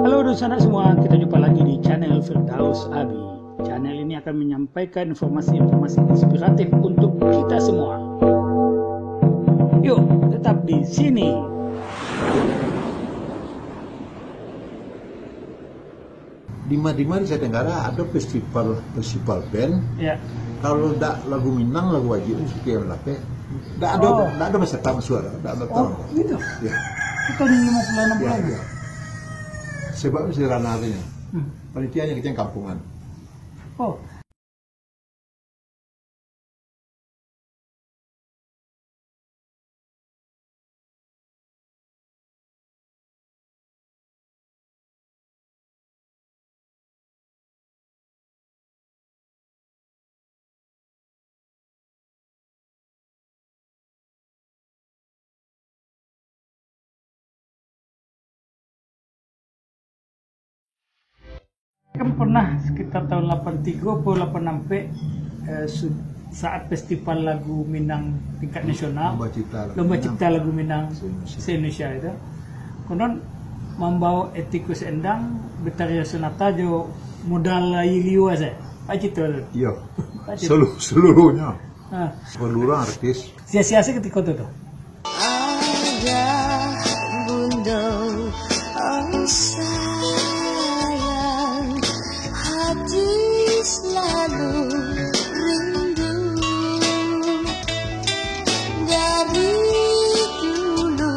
Halo saudara semua, kita jumpa lagi di channel Firdaus Abi. Channel ini akan menyampaikan informasi-informasi inspiratif untuk kita semua. Yuk, tetap di sini. Di Nusa Tenggara ada festival band. Ya. Kalau tidak lagu Minang, lagu wajib seperti yang lape. Tidak ada peserta suara, tidak ada tahun. Gitu. Ya. Itu 56 bulan. Ya. Sebab sederhana artinya. Panitianya kita yang kampungan. Oh. Kan pernah sekitar tahun 83 atau 86 saat festival lagu Minang tingkat nasional, Lomba Cipta Lagu Minang se-Indonesia itu, kemudian membawa Etikus Endang, Betaria Sonata jo modal liu aja, apa itu? Iya, seluruhnya. Seluruh artis. Sia-sia sih ketika itu tuh. Ayah, bunda, sayang, hati selalu rindu. Dari dulu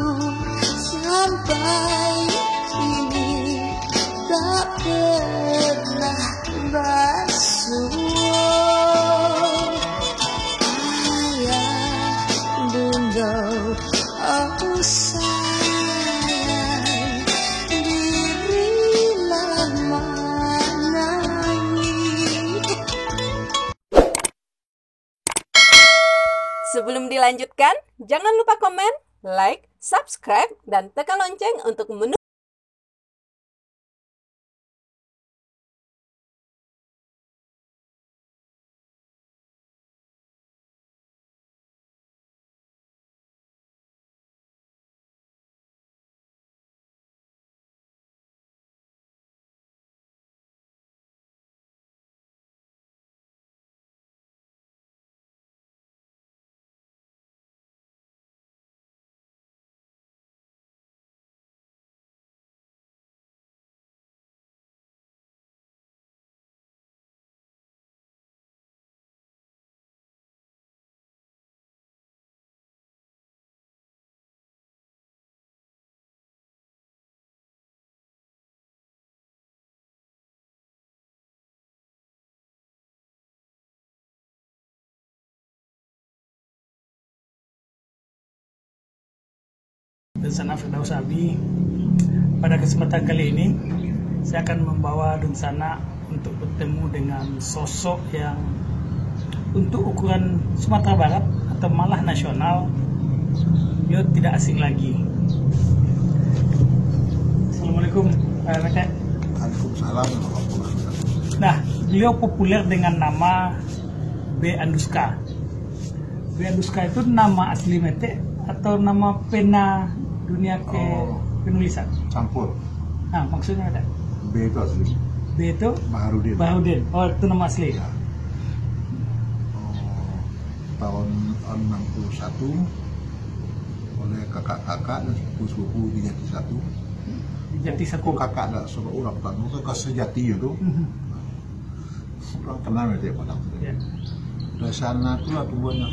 sampai kini tak pernah basuh. Ayah, bunda, oh sayang, dirilah menangis. Sebelum dilanjutkan, jangan lupa komen, like, subscribe, dan tekan lonceng untuk mendukung. Dunsana Firdaus Abi. Pada kesempatan kali ini saya akan membawa Dunsana untuk bertemu dengan sosok yang untuk ukuran Sumatera Barat atau malah nasional dia tidak asing lagi. Assalamualaikum Pak Mete. Waalaikumsalam. Nah, beliau populer dengan nama B. Anduska. B. Anduska itu nama asli Mete atau nama pena dunia penulisan? Campur. Nah, maksudnya ada? B itu asli. B itu? Baharudin. Oh, itu nama asli. Ya. Tahun 61 oleh kakak-kakak dan sepupu-sepupu di Jati Satu. Di Jati Satu. Kakak ada seorang orang kan, ke Sejati itu. Orang kenal ya padang. Ya. Dari sana tuh lah tumbuhnya.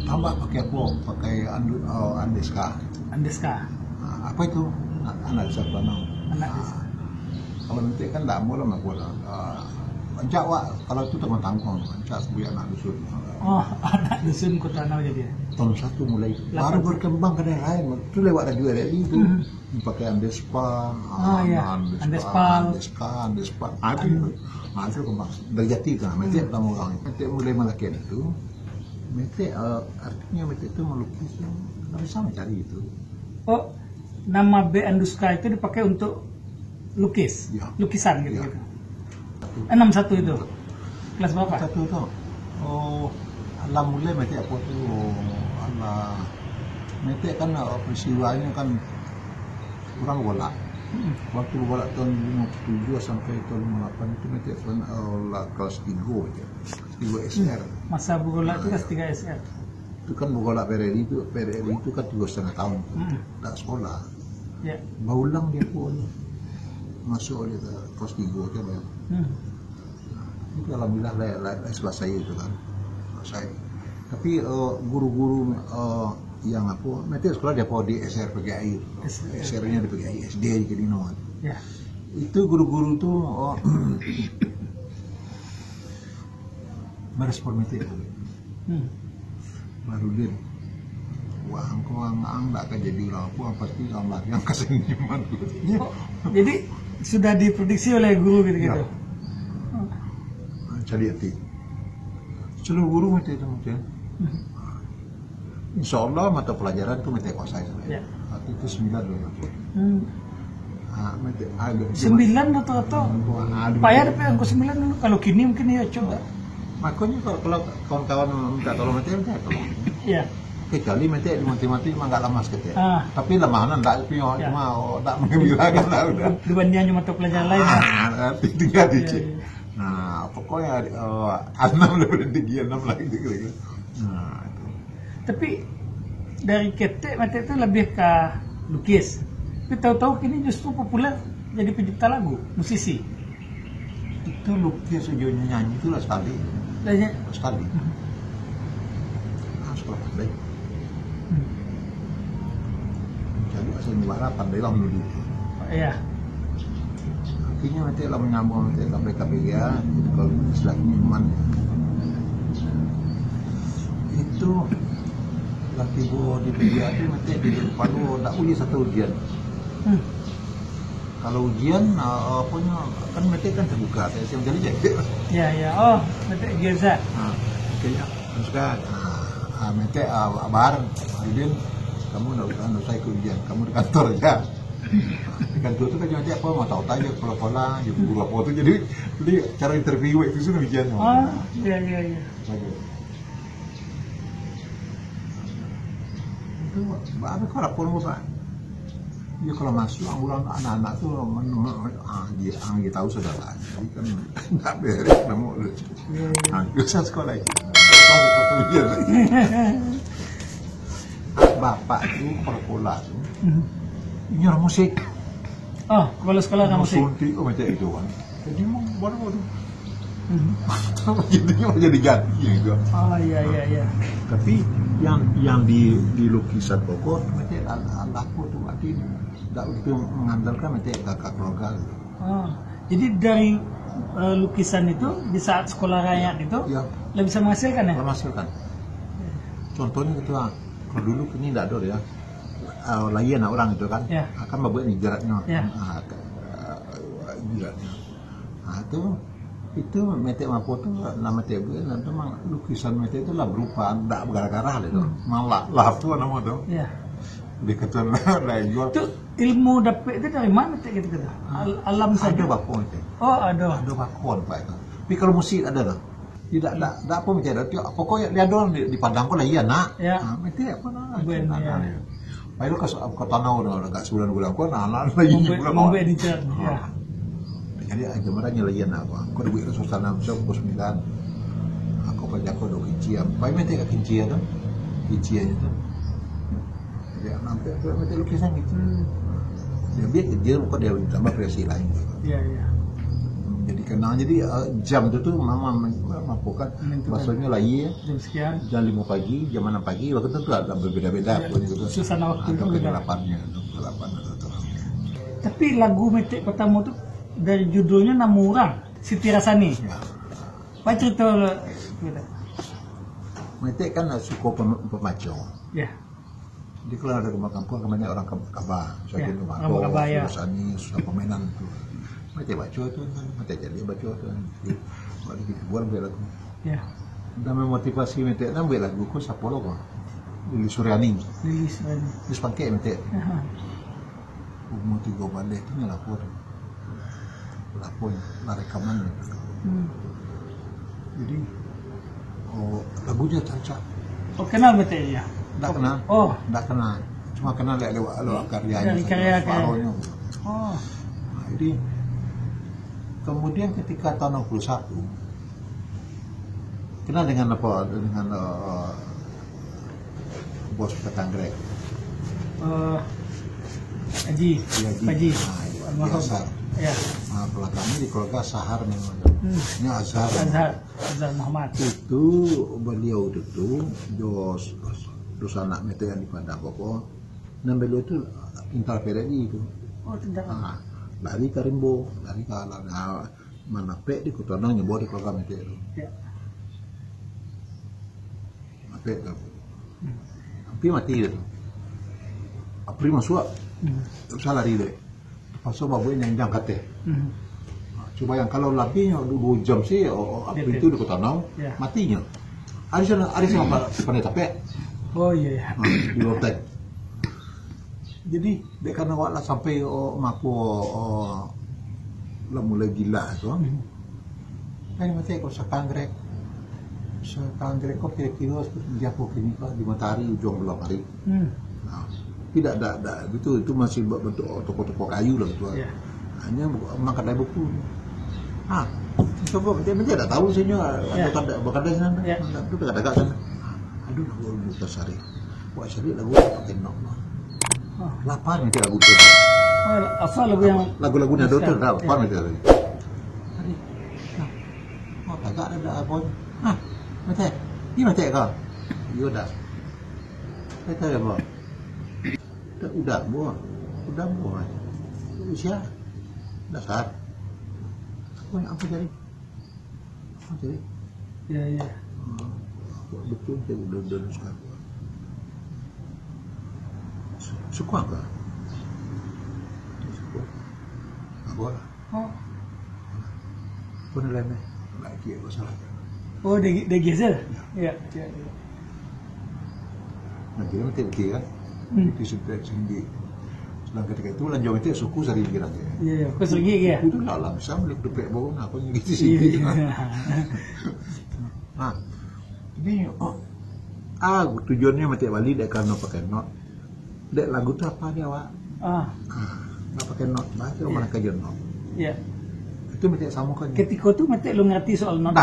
Tambah pakai apa? Pakai Andeska. Andeska. Nah, apa itu? Anak desa Banau. Anak desa. Kalau nanti kan tidak mau lah mak Ancak wak, kalau itu teman tangkong, ancak sebuah anak dusun. Oh, anak dusun Kota Nau jadi. Tahun 1 mulai, baru berkembang ke daerah lain. Itu lewat radio itu, pakai Andespa, Andeska. Itu kembang. Dari Jati kan, Mete pertama orang. Mete mulai melakukan itu. Mete artinya Mete itu melukis, nggak bisa mencari itu. Oh, nama B. Anduska itu dipakai untuk lukis, ya. Lukisan gitu. Ya. Gitu. 61 itu. Kelas berapa? Satu itu. Oh, alam mulai Mete apa tuh? Allah. Mete kan peristiwanya kan kurang bola. Waktu bola tahun 57 sampai tahun 58 itu mete kelas 3 aja. 3 SR. Masa bola itu kelas 3 SR. Itu kan bola PRRI itu kan 2,5 tahun. Tak sekolah. Ya. Baulang dia pun masuk dia kelas 3 aja lah. Itu alhamdulillah lah sebelah saya itu kan. Saya. Tapi guru-guru yang apa, nanti sekolah dia di SR PGI, SR-nya di PGI SD di Kedino. Ya. Itu guru-guru itu merespon itu. Baru dia, wah engkau nggak akan jadi orang apa, pasti orang lari yang kesenyuman. Jadi sudah diprediksi oleh guru gitu-gitu. Cari hati. Seluruh guru mesti itu mungkin. Insya Allah mata pelajaran itu mesti kuasai saya. Ya. Waktu itu 9 dulu. 9 atau payah tapi angka 9 dulu. Kalau kini mungkin ya coba. Makanya kalau kawan-kawan minta tolong mati tolong. Iya. Kecuali mati mati memang nggak lama sekali. Tapi lamanan enggak cuma enggak menggembirakan lah udah. Dibandingkan mata pelajaran lain. Itu enggak dicek. Nah, pokoknya 6 lebih tinggi 6 lagi kira-kira. Nah, itu. Tapi dari ketek mati itu lebih ke lukis. Tapi tahu-tahu kini justru populer jadi pencipta lagu, musisi. Itu lukis sejauhnya nyanyi itu lah sekali. Banyak Sekali. Sekolah pandai. Jadi asal muara pandai lah menulis. Iya. Akhirnya nanti lah menyambung nanti sampai KPGA, itu kalau istilahnya iman. Itu laki bu di PGA itu nanti di depan lu tak uji satu ujian. Kalau ujian, apanya kan nanti kan terbuka, saya jadi jadi. Iya iya. Oh, nanti Geza. Nah, kayaknya suka. Nanti bareng, Aidin, kamu nggak usah ikut ujian, kamu di kantor aja. Di kantor itu kan nanti apa mau tahu aja pola-pola, jadi guru apa itu jadi cara interview itu sudah ujian. Oh, iya iya iya. Itu apa kalau pun apa? Ya kalau masuk anak-anak tuh dia tahu sudah lah, jadi kan nggak beres kamu. Bisa sekolah itu. Bapak itu perpola tuh, nyer musik. Oh, kalau sekolah kamu musik. Suntik, macam itu kan. Jadi mau waduh. Jadinya jadi ganti gitu. Oh iya iya iya. Tapi yang di lukisan Bogor macam anakku tuh arti tidak itu mengandalkan macam kakak keluarga. Oh, jadi dari lukisan itu di saat sekolah rakyat itu Ya. lebih bisa menghasilkan ya? Menghasilkan. Contohnya itu kalau dulu ini tidak ada ya. Layan orang itu kan, Ya. akan membuat nih jeratnya. Ya. Jeratnya. Nah itu mete mapo tuh nama tebu nanti memang lukisan mete itu lah berupa tidak gara-gara itu malah lah tuh nama tuh Iya. di ketuan lah jual Itu ilmu dapet itu dari mana tuh gitu? Alam ada saja. bakon itu Oh ada. ada bakon pak itu tapi kalau musik ada lah tidak apa macam ada pokoknya dia doang di padang kok lah iya nak Ya. mete apa nak Ben, ya. Pak itu ke tanah udah agak sebulan kok anak lagi Mau editor. Ya. Jadi aja mereka nyelayan aku. Aku duit suasana saya pukul 9. Aku pajak aku do kincian. Pai mete ka kincian tu. Kincian itu. Jadi nampak aku mete lukisan gitu. Dia biar dia bukan dia tambah kreasi lain. Iya iya. Jadi kenal jadi jam itu tuh mama mapukan maksudnya lah iya Jam sekian. jam 5 pagi, jam 6 pagi waktu itu ada berbeda-beda Ya, pun gitu. suasana waktu itu Atau beda. ke-8-nya, 8 atau Tapi lagu Metek pertama itu dari judulnya Namurang, Siti Rasani. ya. Apa cerita kita? Mete kan suku pemaco. Ya. Jadi kalau ada rumah kampung banyak orang Kabah, Ya, saya orang Kabah, ya. Sani, susah permainan tuh. Mete baca tuh, mete jadi baca tuh. Baru buat lagu. Ya. Dan memotivasi mete dan buat lagu ku sapolo kok. Lili Suryani, Rilis lagi. di Spangke mete. Aha. Umur 3 balik itu lapor. Lapor, rekaman. Jadi lagunya cacat. Oh kenal Metek ya? Tidak kenal. Oh. Tidak kenal. Cuma kenal lewat karyanya Dari saja, karya. separuhnya. Oh. Nah, jadi kemudian ketika tahun 61 kenal dengan bos Petanggrek. Haji. Haji. Nah, Azhar. Ya. Nah, belakangnya di keluarga Sahar memang. Ini Azhar. Azhar Muhammad. Itu beliau itu dos anak mete yang di Padang Koko. Dan beliau itu pintar PDI itu. Oh, tentang. Nah, lari ke Rimbo, lari ke mana pe di Kutonang nyebor di keluarga mete itu. Ya. Mate kan. Tapi mati itu. Apri masuk. Salah deh. Pasal babu yang jam kate. Coba yang kalau lapinya 2 jam sih, Apri itu di Kutonang, matinya. Ada sama pandai tape. Oh iya. Di lotek. Jadi dek karena wala sampai maku lah mulai gila tu. Kan mati kalau Sekanggrek kok kira-kira dia kok ini Pak di Matahari ujung belah hari. Nah, tidak ada itu masih bentuk toko-toko kayu lah itu. Yeah. Hanya mangkat dari buku. Coba dia tidak tahu sih bakal ada sana. Itu ada kan. Aduh, lagu buka sari. Wah, sari lagu pakai nok. Lapar nanti lagu tu. Oh, apa lagu yang lagu-lagunya dokter dah, lapar nanti lagi. Oh, kagak ada apa. Mate. Ini mate kau. Iya dah. Kita ada apa? Udah buah. Usia dasar. Apa jadi? Ya. Betul dia udah sekarang. Suka enggak? Suka. Agora. Oh. Pun lain lagi apa salah. Oh, dia geser. Ya. Nah, kira mati kan? Itu sudah tinggi. Sedang ketika itu lanjut itu suku sari kira. Iya, kau segi ya. Itu dalam sama lek depek bau nak apa gitu sih. Nah, ini tujuannya mati Bali dek karena pakai not. Dek lagu tu apa dia awak? Nak pakai not, baca mana kajian not. Iya. Itu mati sama kan. Ketika tu mati lu ngerti soal not.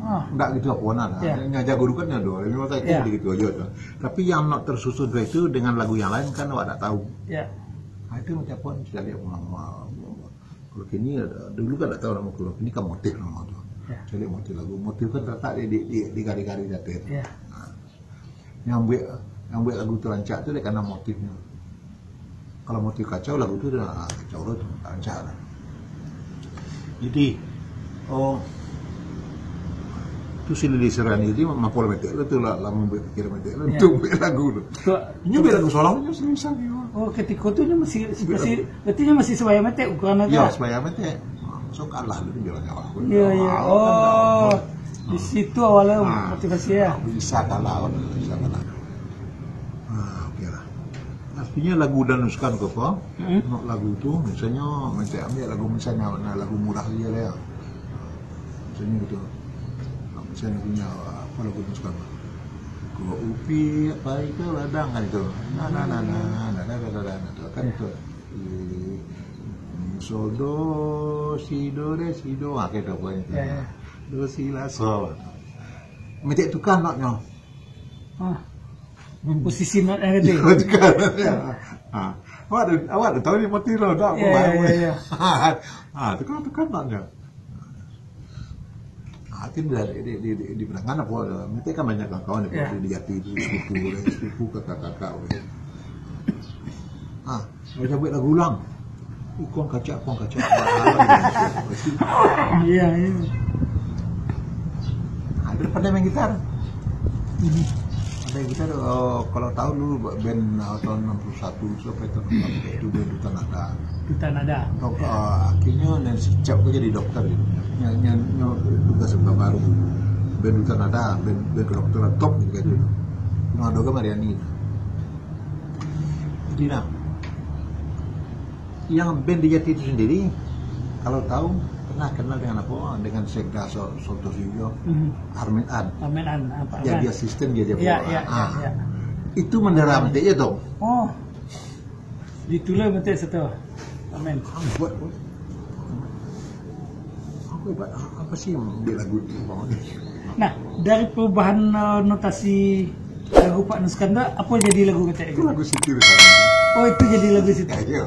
Enggak gitu apa lah. Ngajar guru kan ada. Lebih masa itu gitu aja. Tapi yang not tersusun itu dengan lagu yang lain kan awak tak tahu. Iya. Itu macam pun saya lihat kalau kini dulu kan tak tahu nama kalau kini kan motif nama tu. Saya lihat motif kan terletak di kari-kari jatuh. Ya. Yang buat lagu tu rancak tu dia karena motifnya. Kalau motif kacau lagu tu dah kacau tu rancak lah. Jadi tu si Lili Serani itu mampol metek tu lah lama buat pikir metek tu buat lagu tu. Ini buat lagu solongnya selesai. Oh, ketika tu masih berarti masih sebaya mete ukuran aja. Ya, sebaya mete. So kalah dulu jalan Jawa. Iya. Oh. Di situ awalnya motivasi ya. Bisa kalah. Oke lah. Artinya lagu danuskan ke apa? Lagu itu misalnya ambil lagu misalnya lagu murah dia lah ya. Misalnya gitu. Misalnya punya apa lagu danuskan? Gua upi apa itu ladang kan itu. Nah kan itu. So do si do re si do kayak itu pun itu. Do si la so. Mesti tukar notnya. Posisi not yang gede. Awak tahu ni mati lah dah. Iya. Tukar notnya. Itu di penangan apa? Mesti kan banyak kawan di Jati itu sepupu kakak. Macam buat lagu ulang. Kuang kaca. Iya. Ada pandai main gitar. Ada gitar. Kalau tahu dulu band tahun 61 sampai tahun 64 itu band Duta Nada. Akhirnya Nancy Cap jadi dokter gitu. Yang tugas baru. Band Duta Nada, band kedokteran top gitu gitu. Adoga Mariani. Jadi yang band di Jati itu sendiri, kalau tahu pernah kenal dengan apa? Dengan Sekda Soltosio, Armin An. Armin An, apa? Jadi asisten dia. Iya. Itu mendarah meteknya dong. Oh. Ditulah betul satu. Amin. Buat. Apa sih yang dia lagu itu? Nah, dari perubahan notasi lagu Pak Nuskanda, apa jadi lagu metek? Itu lagu Siti Risani. Oh, itu jadi lagu situ. Iya.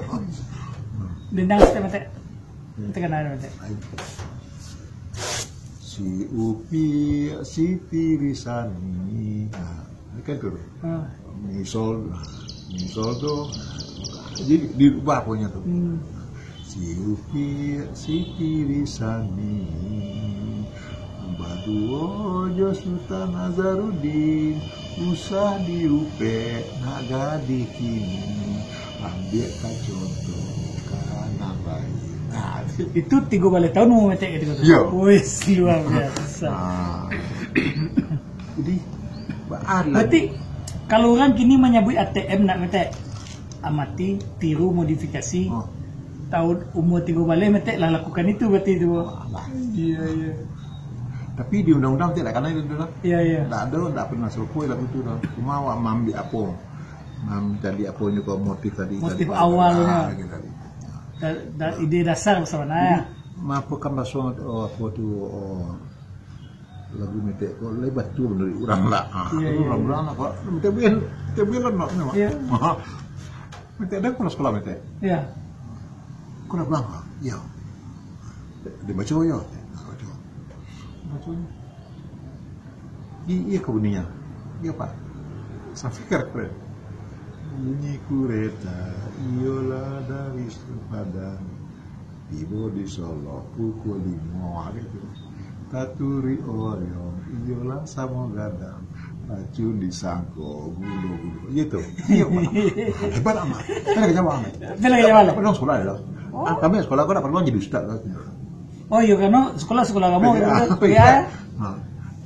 Dendang metek. Tekan ada metek. Si Upi Siti Risani. Nah, ini kan tuh. Misol tuh. Jadi dirubah punya tuh. Si Upi Siti Risani. Badu Ojo Sultan Nazarudin. Usah diupe nagadi kini. Ambil contoh karena bayi. Nah, itu 3 balik tahun mau metek gitu. Iya. Wis luar biasa. Jadi berarti kalau orang kini menyebut ATM nak metek, amati, tiru, modifikasi. Tahun umur 3 balik metek lah lakukan itu berarti itu. Iya. Tapi di undang-undang tidak karena itu dah. Iya. Tak pernah serupai lagu itu dah. Cuma awak ambil apa? Tadi apa juga motif tadi. Motif awalnya. Gitu. Ide dasar sebenarnya. Apa kan bahasa apa tu lagu metek kok lebat tu dari orang lah. Orang lah kok. Metek bilang nak ni mak. Iya. Metek ada sekolah metek. Iya. Kau nak bilang? Ya. Dia baca ya. Bacanya. Iya kebunyinya. Iya Pak. Saya fikir keren. Bunyi kereta iyalah dari Padang. Tiba di Solo pukul 5 gitu. Taturi Orion iyalah sama gadang. Racun disangko bulu-bulu. Gitu. Iya Pak. Hebat amat. Kita ke Jawa amat. Kita ke Jawa lah. Kita sekolah ya. Kami sekolah kau nak perlu jadi ustaz lah. Oh iya karena sekolah kamu gitu. Ya.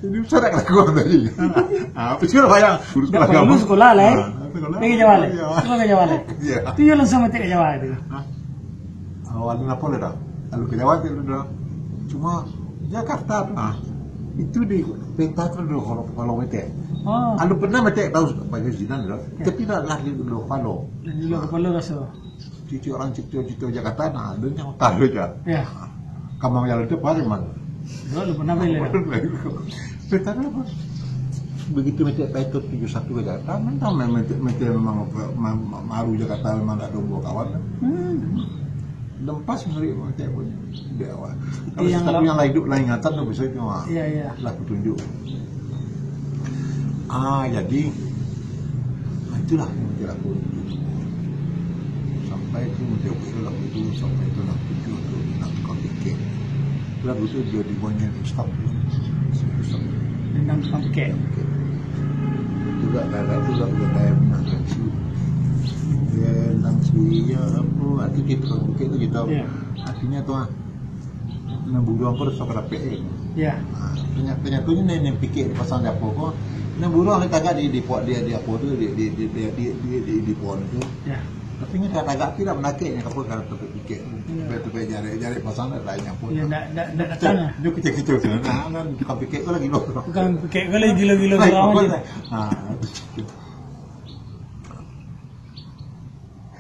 Jadi saya nak lakukan tadi. Percuma bayang. Dulu sekolah lah. Pergi Jawa lah. Sekolah ke Jawa lah. Iya. Itu yang langsung metek ke Jawa itu. Awal apa lah dah? Lalu ke Jawa itu dah. Cuma Jakarta tu. Itu di peta tu dulu kalau metek. Alu pernah metek tahu pakai jinan dah. Tapi dah lagi dulu kalau. Dulu kepala rasa. Cici orang cipta Jakarta nah ada yang tahu aja. Ya. Kamu yang itu apa man? Dulu pernah beli. Peta apa? Begitu metek Petut 71 ke Jakarta, metek memang maru Jakarta memang ada dua kawan. Lempas ngeri metek punya di awal. Kalau yang lain hidup lain ingatan tu bisa cuma. Iya. Lah petunjuk. Jadi itulah yang kita lakukan. Sampai itu metek itu lagu itu sampai itu nak tujuh tu nak kau fikir. Lagu itu dia dibuatnya stop. Dendang sampai. Juga kayak menangsi apa arti kita itu gitu artinya tuh nemburu apa harus apa PE penyatunya yang pikir pasang dapur kok nemburu orang tagak di pot dia apa tu di pot itu tapi ni tagak tidak menakiknya apa kalau tapi pikir betul jari pasang dah lain apa nak datang dia kecil nah kan pikir kau lagi bukan pikir kau lagi gila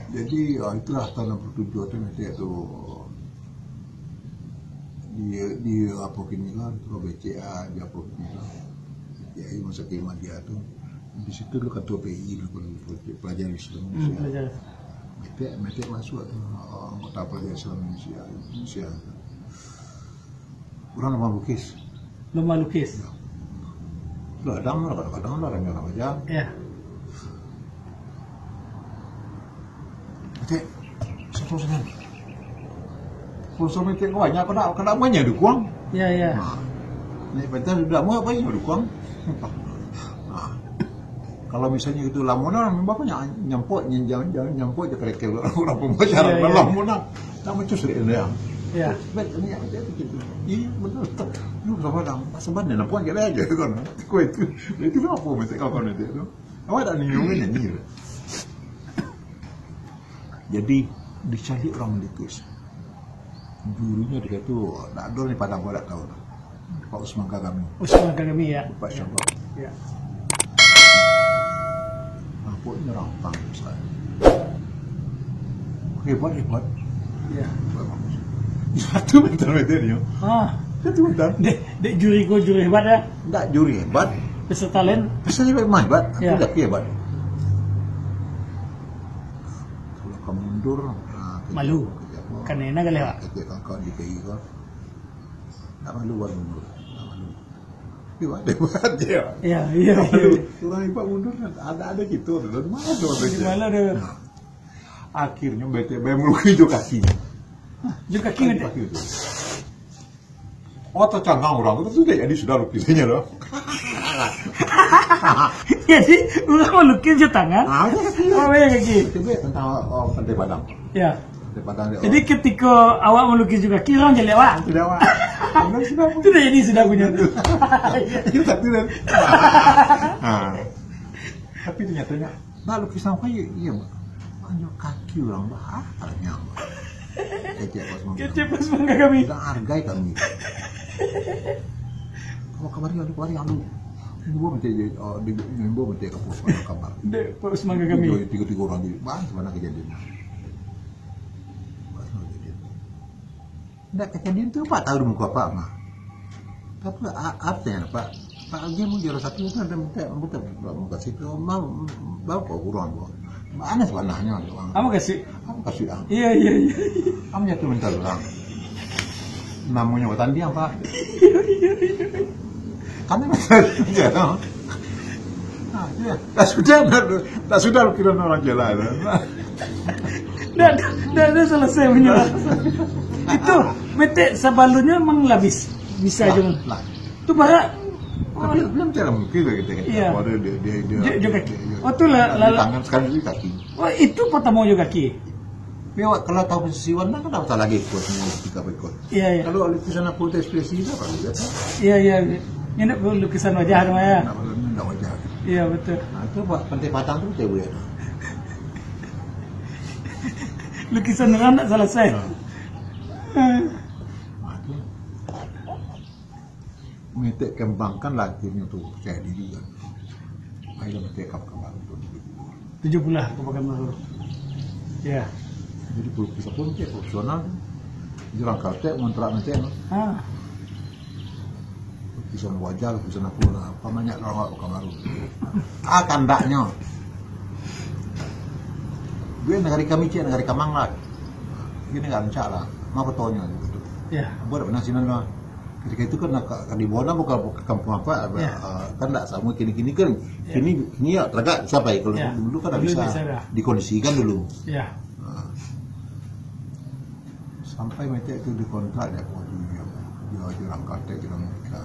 jadi itulah tahun 67 tu metek tu dia apa kini kan tu BCA dia apa kini kan ya masa kema dia tu di situ lu ketua PI lu pelajar Islam Indonesia metek masuk tu anggota pelajar Islam Indonesia orang nama lukis kadang orang yang aja Metek, satu senang. Pulsa metek kau banyak, kau banyak dukung. Iya. Ni pentas sudah mau apa yang dukung? Kalau misalnya itu lamunan, bapaknya nyampot, nyampot je kerek orang pembacaran lamunan, tak macam sering dia. Iya. Betul ni yang dia begitu. Iya betul. Lu sama dah, sebenarnya nampak je aja tu kan. Kau itu apa metek kau metek tu? Awak tak nyungin ni. Jadi dicari orang melukis. Gurunya dia tu tak ada ni Padang kau tak tahu. Pak Usman Kagami. Usman Kagami ya. Pak Syabab. Ya. pokoknya rampang saya. Hebat. Ya. Satu meter-meternya. Satu meter. Dek juri hebat ya. Enggak juri hebat. Peserta lain. Peserta lain hebat. Aku Ya. udah hebat. Kalau kamu mundur, Malu. Kan enak kali ya. Ketika kawan di PI kau, tak malu buat mundur. Tak malu. Hebat ya. Iya. Orang hebat mundur ada gitu. Ada mana tuh? Gimana deh? Akhirnya BTB melukai juga kaki. Juga kini dek. Oh, tercanggang orang itu sudah jadi sudah lukisannya loh. Jadi orang melukis je tangan. Oh ya kaki. Itu tentang Pantai Padang. Ya. Pantai Padang dia. Jadi ketika awak melukis juga kaki orang jadi awak. Sudah Pak. Sudah jadi sudah punya tuh. Itu satu dan. Tapi ternyata nah lukisan kayak iya Mbak. Hanya kaki orang bahalnya. Kecil pas bangga kami. Tidak hargai kami. Kalau kabarnya aduh. Ini gua minta ke pos kamar. Dek pas bangga kami. Tiga orang di mana kejadiannya? Tidak kejadian itu Pak tahu muka Pak mah. Tapi artinya Pak dia mau juara satu itu ada minta mau kasih ke mau bawa kurang bawa. Mana sebenarnya orang? Kamu kasih? Kamu kasih ah? Iya. Kamu jatuh minta orang. Namanya buatan dia Pak. Karena dia tahu. Tak sudah kira orang jalan. Dah selesai menyerah. Itu mete sabalunnya memang labis bisa aja. Lah. Itu bara. Tapi belum cara mungkin gitu kan. Iya. Dia kaki. Oh tu tangan sekali di kaki. Oh itu pertama juga kaki. Ya kalau tahu posisi warna kan dapat lagi ikutnya tiga ikut. Iya. Kalau lukisan aku ekspresi itu apa gitu? Iya. Ini lukisan wajah namanya. Enggak wajah. Iya betul. Nah, itu Pantai Padang tuh cewek ya. Lukisan orang tak selesai. Metek kembangkan lakinya tuh percaya diri kan. Ayo metek kabar itu. 70 kebakan baru. Ya. Jadi pelukis pun cek profesional. Jarang kate ngontrak nanti no. Lukisan wajah, lukisan aku lah. Apa banyak orang kamaru. Kandaknya. Gue negara kami cek negara kamang lah. Ini nggak rencana lah. Mau ketonya gitu. Ya. Buat penasinan lah. Ketika itu kan di Bona bukan kampung apa, kan tidak sama kini kan, kini ya teragak siapa ya kalau dulu kan bisa dikondisikan dulu. Ya. Sampai mete itu dikontrak ya, dia kate kita mereka.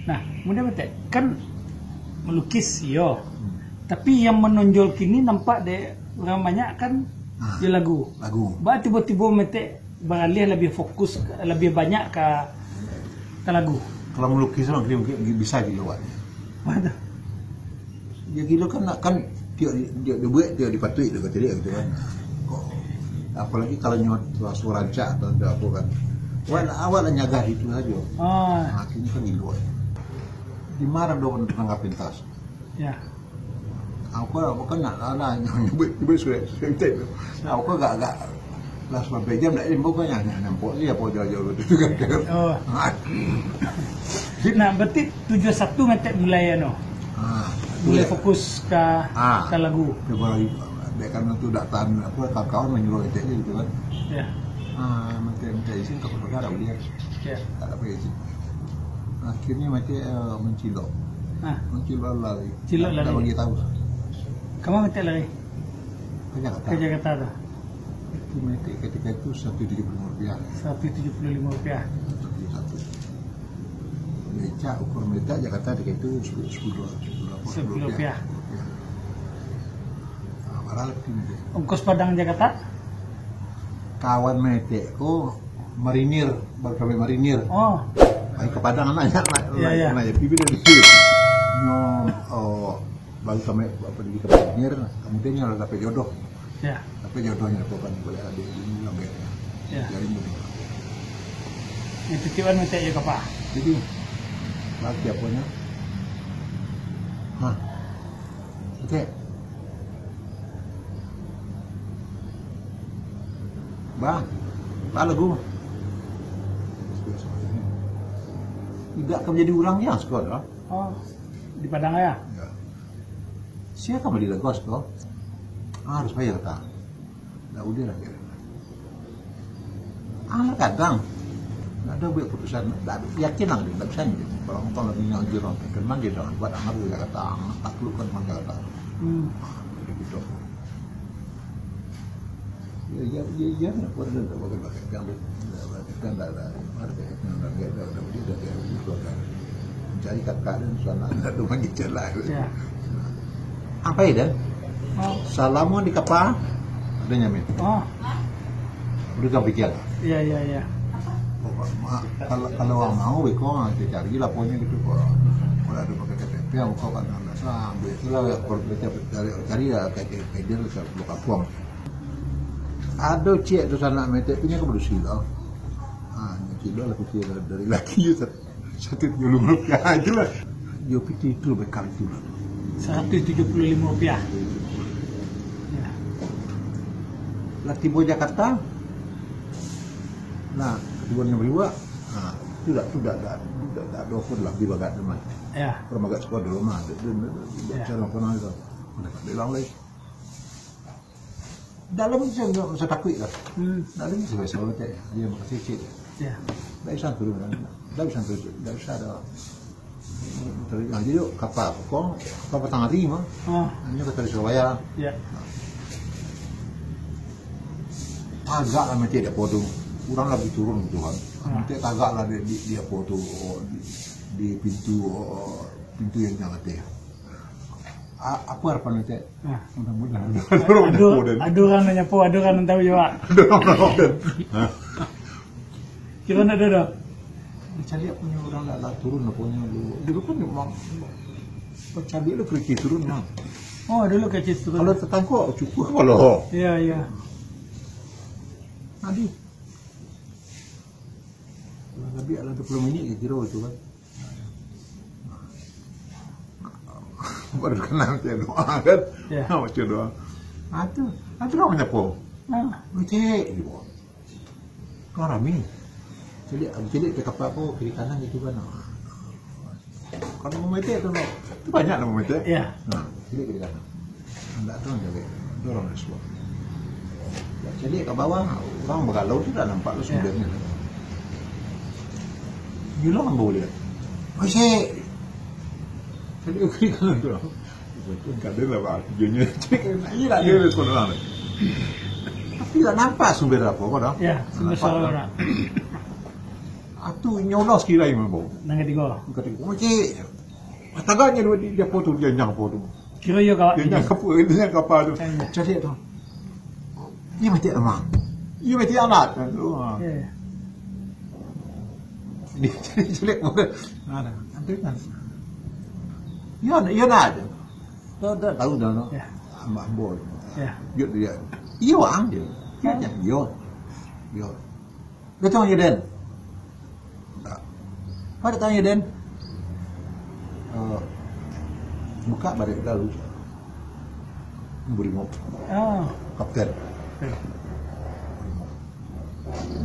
Nah, kemudian mete kan melukis yo, tapi yang menonjol kini nampak deh orang banyak kan di lagu. Bah tiba-tiba mete beralih lebih fokus lebih banyak ke lagu. Kalau melukis mungkin bisa gitu Pak. Mana? Ya gitu kan dia buat dia dipatui gitu kan. Apalagi kalau nyot suara rancak atau apa kan. Awal nyagah itu saja. Akhirnya kan di luar. Di mana dong tengah pentas. Ya. Aku kan nak nyebut sudah itu. Aku gak lah sampai jam dah bukannya nampak dia apa jauh-jauh itu kan. Nah, berarti 71 metek mulai mulai fokus ke lagu. Dia kan itu datang kawan-kawan menyuruh itu gitu kan. Ya. Minta izin ke negara dia. Ya. Tak dapat izin. Akhirnya mencilok. Mencilok lari. Tak bagi tahu. Kamu metek lari? Ke Jakarta tu. Itu metek ketika itu Rp175. Rp175. Becak ukur meter Jakarta ketika itu Rp10. Marah lebih metek. Ongkos Padang Jakarta? Kawan metekku marinir, berkami marinir. Ke Padang anaknya, anaknya pipi dan pipi. Baru kami pergi ke marinir, kemudian yang dapat jodoh. Ya. Tapi jodohnya bukan boleh ada ini lagi. Ya. Jadi jodoh. Itu tiwan metek juga Pak. Jadi lagi apanya? Mete. Bang, lagu. Tidak akan menjadi ulangnya sekolah. Oh, di Padang ya? Ya. Siapa kamu di Lagos kok? Harus bayar tak? Nah udah lah kira. Kadang nggak ada buat putusan, yakin lah dia, nggak bisa nih. Kalau orang lagi ngaji orang terkenal dia jangan buat amat dia kata, taklukkan mangga kata. Jadi gitu. Ya, nggak boleh nggak boleh pakai yang kan ada dia ada mencari kakak dan sana ada lagi jalan. Ya. Apa ya dan? Oh, Salamu di kapal ada nyamin. oh, Udah gak pikir. iya. Kalau orang mau, kau cari laporannya gitu. Kalau ada pakai KTP, kau kan ada sambil itulah cari ya KTP dia lu kapuang. Ada cek tu sana mete punya ke bersih lah. Cilo lah kecil dari laki itu 170 rupiah aja lah. Yo piti itu bekal itu. 175 rupiah. Ya. Laki Tibo Jakarta. Nah, keduanya berdua. Nah, tidak ada offer lah di bagat teman. Ya. Orang bagat sekolah dulu mah. Ya. Cara kenal itu. Mereka bilang lagi. Dalam itu saya takut lah. Dalam itu saya selalu cek. Dia makasih cek. Ya. Tidak bisa turun, tidak bisa ada. Jadi yuk kapal, kau petang hari mah. Oh, Hanya kata di Surabaya. ya. Agak lah macam dia potong. Kurang lagi turun gitu kan. Nanti agak lah dia potong di pintu yang jangan dia. Apa harapan nanti? Mudah-mudahan. Aduran nanya po, aduran tahu juga. Kira nak ada. Cari punya orang lah turun punya lu. Dulu kan memang cari lu kerja turun mah. Oh, dulu kecil tu. Kalau tetangga cukup kalau. Iya. Nanti. Lebih ala 20 minit kira itu kan. Baru kenal dia doa kan. Ya. Macam doa. Itu namanya po. Macam gitu. Kau rami. Jadi ke kapal apa kiri kanan gitu kan. Kalau mau mete itu banyak nama mete. Ya. Nah, jadi kiri kanan. Enggak tahu jadi dorong semua. Jadi ke bawah orang bergalau tidak nampak lu sumbernya. Gila kan boleh. Masih. Jadi kiri kanan tu. Betul kadang lah pak tujuannya. Ini lah dia sekolah. Tapi tak nampak sumber apa kau dah. Ya, sumber saluran. Atu nyolos kira yang mau. Nang ketiga. Kata macam taganya dia foto dia nyang foto. Kira yo kawat. Dia nyang kapal tu. Jadi tu. Ia mati anak. Ia mati anak. Ya. Ini jelek mungkin. Ada. Ada kan. Ya ada. Dah tahu dah no. Ya. Ambak bol. Ya. Dia. Iya ang dia. Yo. Betul ya Den. Apa tanya Den? Buka balik lalu. Beri mop. Oh. Kapten.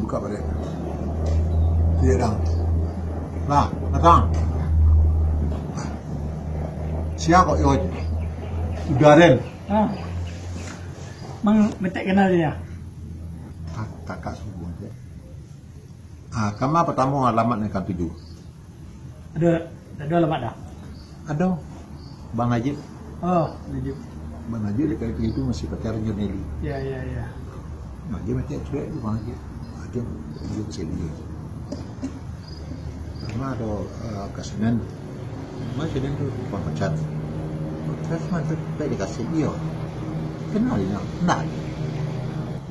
Buka balik. Tidak dang. Nah, datang. Siapa kok yo? Udah Den. Ah. Mang metek kenal dia. Kakak subuh aja. Kamar pertama alamat kan 7. Ada alamat dah. Ada Bang Najib. Oh, Najib. Bang Najib dekat itu masih pacarnya Nelly. Ya. Nah, dia macam cuek tu Bang Najib. Dia kesini dia. Karena ada kasinan. Macam dia tu Bang Pacar. Terus macam tak dikasih dia. Kenal dia. Kenal.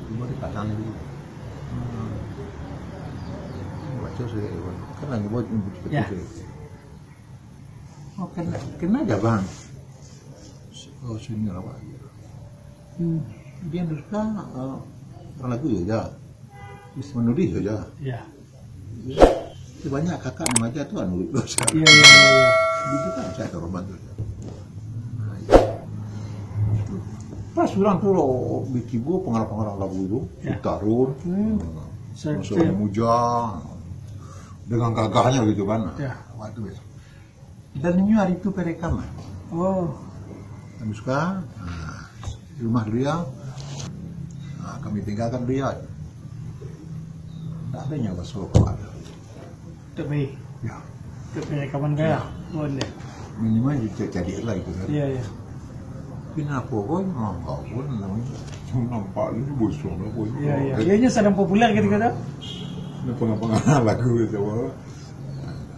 Cuma dia pasang lagi. Baca saya kan hanya buat betul. Oh kena aja bang. Oh sini lah pak. Dia dusta orang lagu saja. Menulis saja. Ya. Banyak kakak nama aja tu nulis dosa. Iya. Itu kan saya korban tu. Pas bilang tuh bikin gua pengarang-pengarang lagu itu, Ya. Tarun, masuk Muja, dengan gagahnya gitu kan. Ya. Waktu besok. Dan ini hari itu perekaman. Oh, Anuska, di rumah dia, kami tinggalkan dia. Tak ada nyawa solo keluar. tak baik. Ya, Tak baik kapan kaya? Boleh. minimal jadi lah itu kan. Iya, iya. Kenapa kau nampak pun namanya nampak ini busuk lah pun. Iya, iya. Ianya sedang populer gitu kata. Ini pengaruh lagu itu.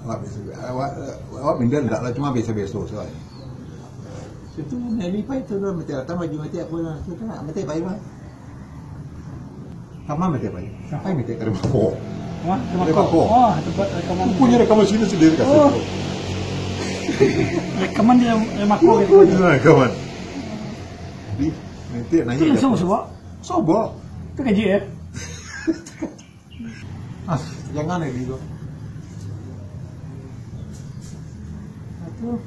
Awak minder tak lah cuma biasa-biasa soalnya. Itu Nelly Pai itu dah mati datang maju mati aku lah. Itu tak mati Pai lah. Sama mati Pai. Sampai mati ke rumah kau. Wah, Rekaman. Oh, tempat rekaman. Punya rekaman sini sendiri kasih. Oh. Rekaman di rumahku gitu. Rekaman. Di nanti nanya. Itu langsung sebab. Sobok. Itu gaji ya. Jangan ya gitu. Aduh.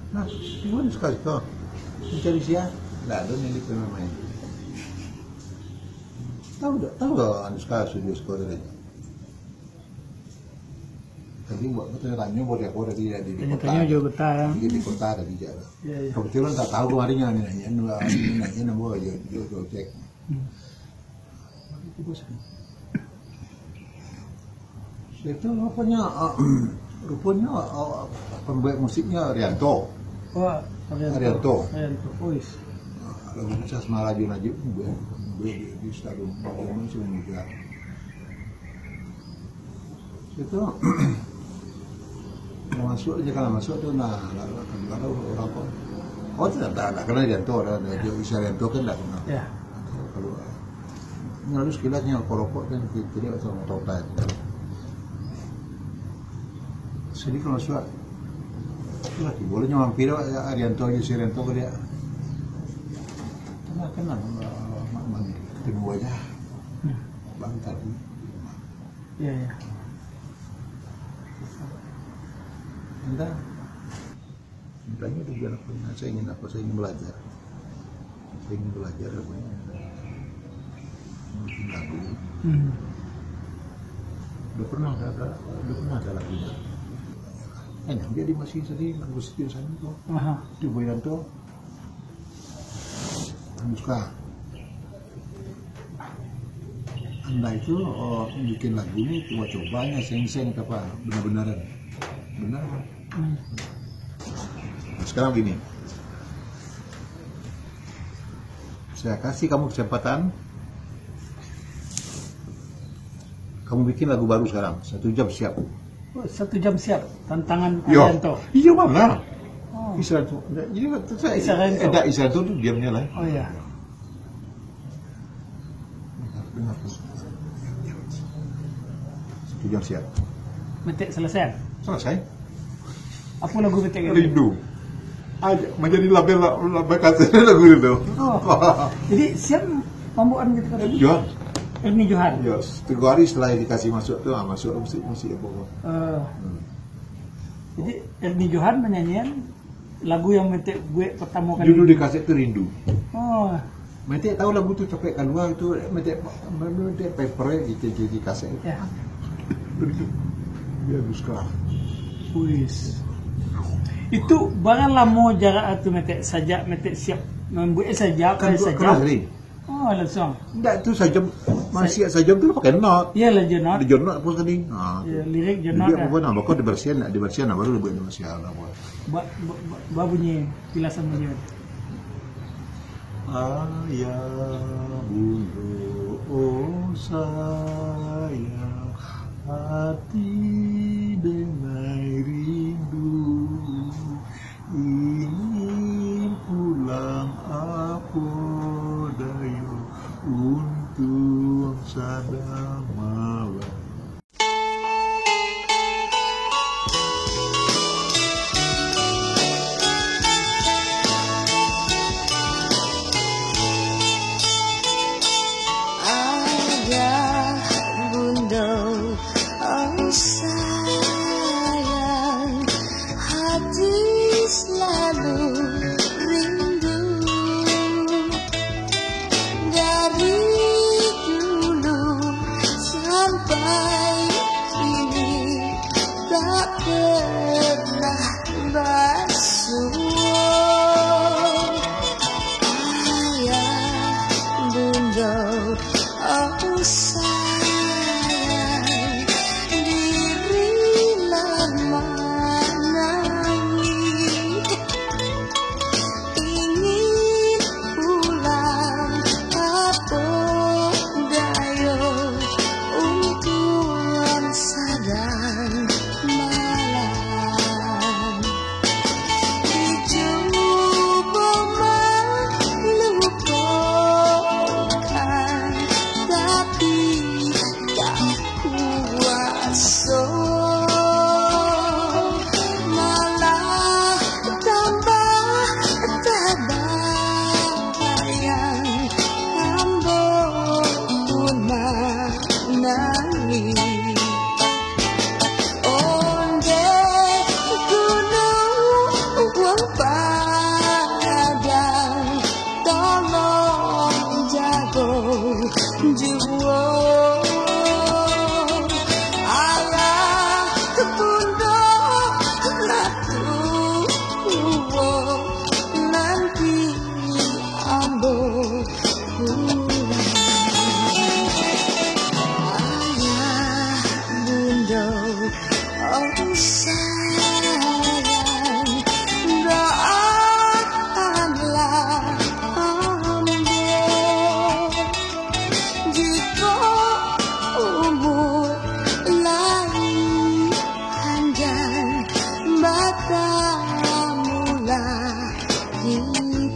Nah, gimana sekali kau mencari siapa? Tidak ada yang pernah main. Tahu Anuska studio sekolah tadi. Tadi buat tanya boleh aku tadi di kota. Tanya juga betah ya. Di kota tadi jalan. Iya, iya. Kebetulan tak tahu kemarinnya nih nanya nama aja dia cek. Itu rupanya pembuat musiknya Rianto. Oh, Arianto. Arianto. Oh, is. Lagu bisa semalaju najib di stadion Bagaimana sih juga. Itu masuk aja kalau masuk tuh kalau orang kok. Oh tidak kenal Arianto, ada bisa Arianto kan tidak kenal. Ya. Kalau lalu sekilasnya rokok kan tidak sama total. Jadi kalau suat lagi bolehnya mampir Arianto aja si Arianto ke dia. Kenal ketemu aja bang tadi. Iya, iya. Anda tanya tujuan apa? Saya ingin apa? Saya ingin belajar. Saya ingin belajar apa? Bikin lagu. Udah pernah ada lagunya. Dia masih sedih lagu setia sana tuh. Di Boyanto. Anuska. Anda itu bikin lagu ini coba-cobanya seng-seng apa benar-benaran. Benar kan? Sekarang gini. Saya kasih kamu kesempatan. Kamu bikin lagu baru sekarang. 1 jam siap. Oh, 1 jam siap. Tantangan Yo. Arianto. Iya mana? Oh. Israel tuh. Jadi Israel tuh. Israel tuh diamnya lah. Oh ya. Dengar tuh. 1 jam siap. Metik selesai. Selesai. Apa lagu metik itu? Rindu. Aja menjadi label kasih lagu itu. Oh. Jadi siap pembuatan gitu kan? Johan. Ernie Johan. Yes. 3 hari setelah dikasih masuk tuh, masuk musik apa? Jadi Ernie Johan menyanyikan lagu yang metik gue pertama kali. Judul dikasih itu Rindu. Oh. Metik tahu lagu tuh capek keluar itu metik papernya di kaset. Ya. Dia Anuska. Wis. Itu barang lama jarak atau metik saja metik siap membuat saja Kan saja. kering. Oh langsung. Enggak itu sajam masih sajam tuh pakai not. Iya lah jenot. Di jonot apa kering. Nah. Ya, lirik jenot. Dia apa nama kau dibersihan baru dibuat masih ada apa. Ba bunyi kilasan bunyi. Ayah bunda oh sayang hati dengai rindu ingin pulang apa daya untuk sadar malam. Ayah bunda oh sayang